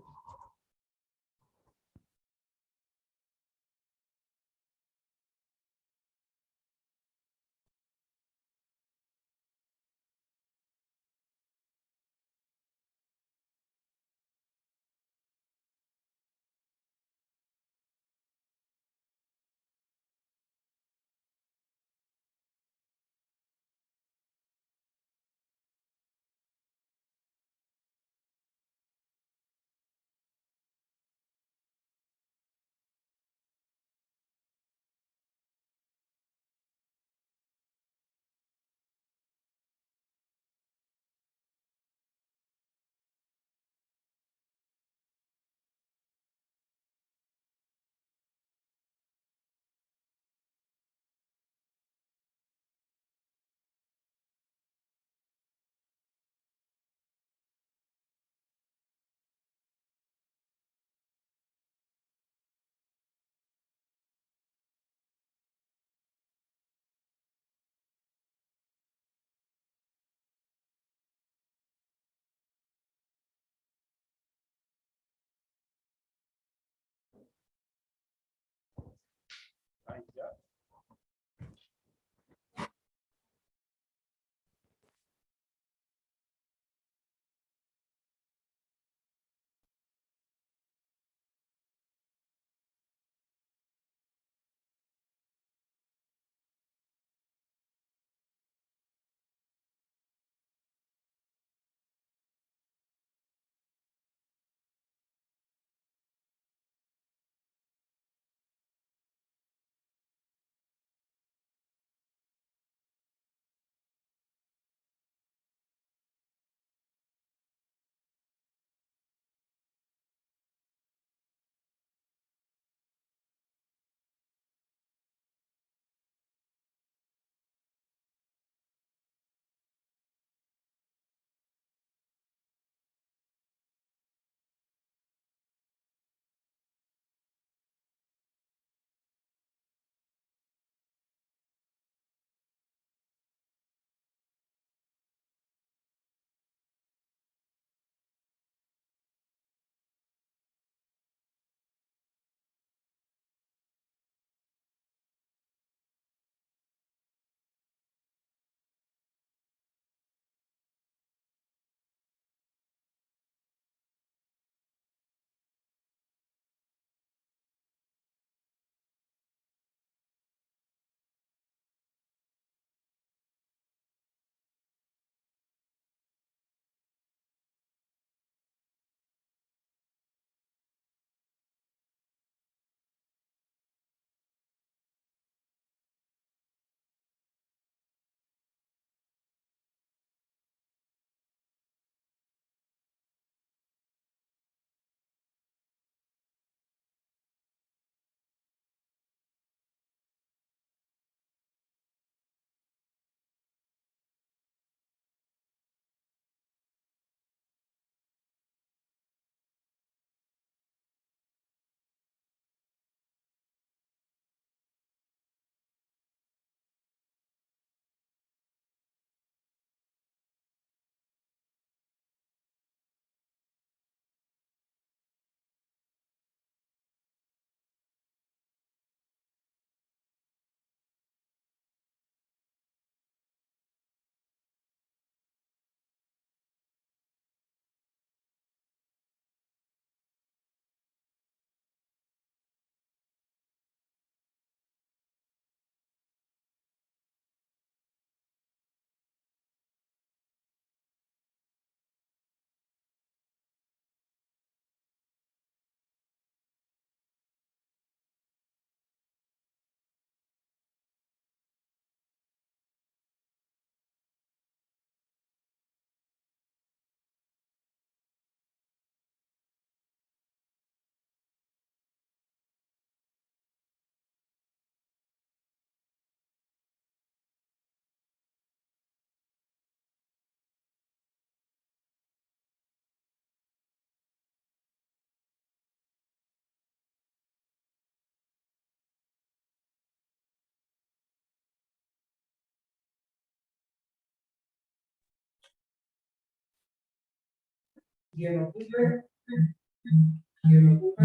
Quien ocupe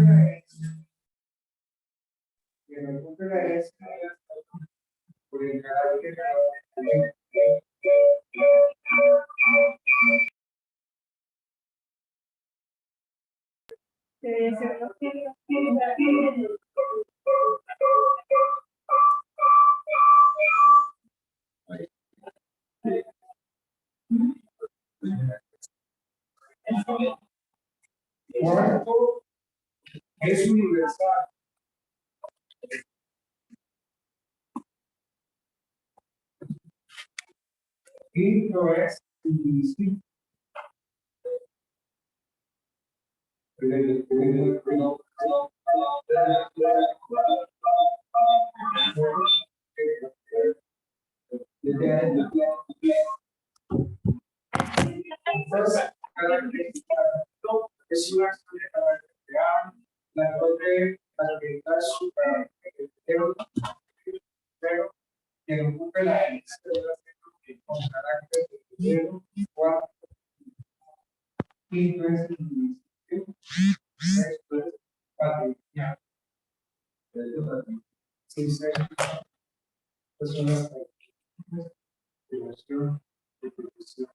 la S, quien ocupe la S, por el carácter cuarto es universal. Quinto es indivisible. Entonces, es una la doble característica super pero que ocupe la S con carácter de 4. Quinto es indivisible. Sexto es patriarcal. Sí, sexto es una de versión de profesión.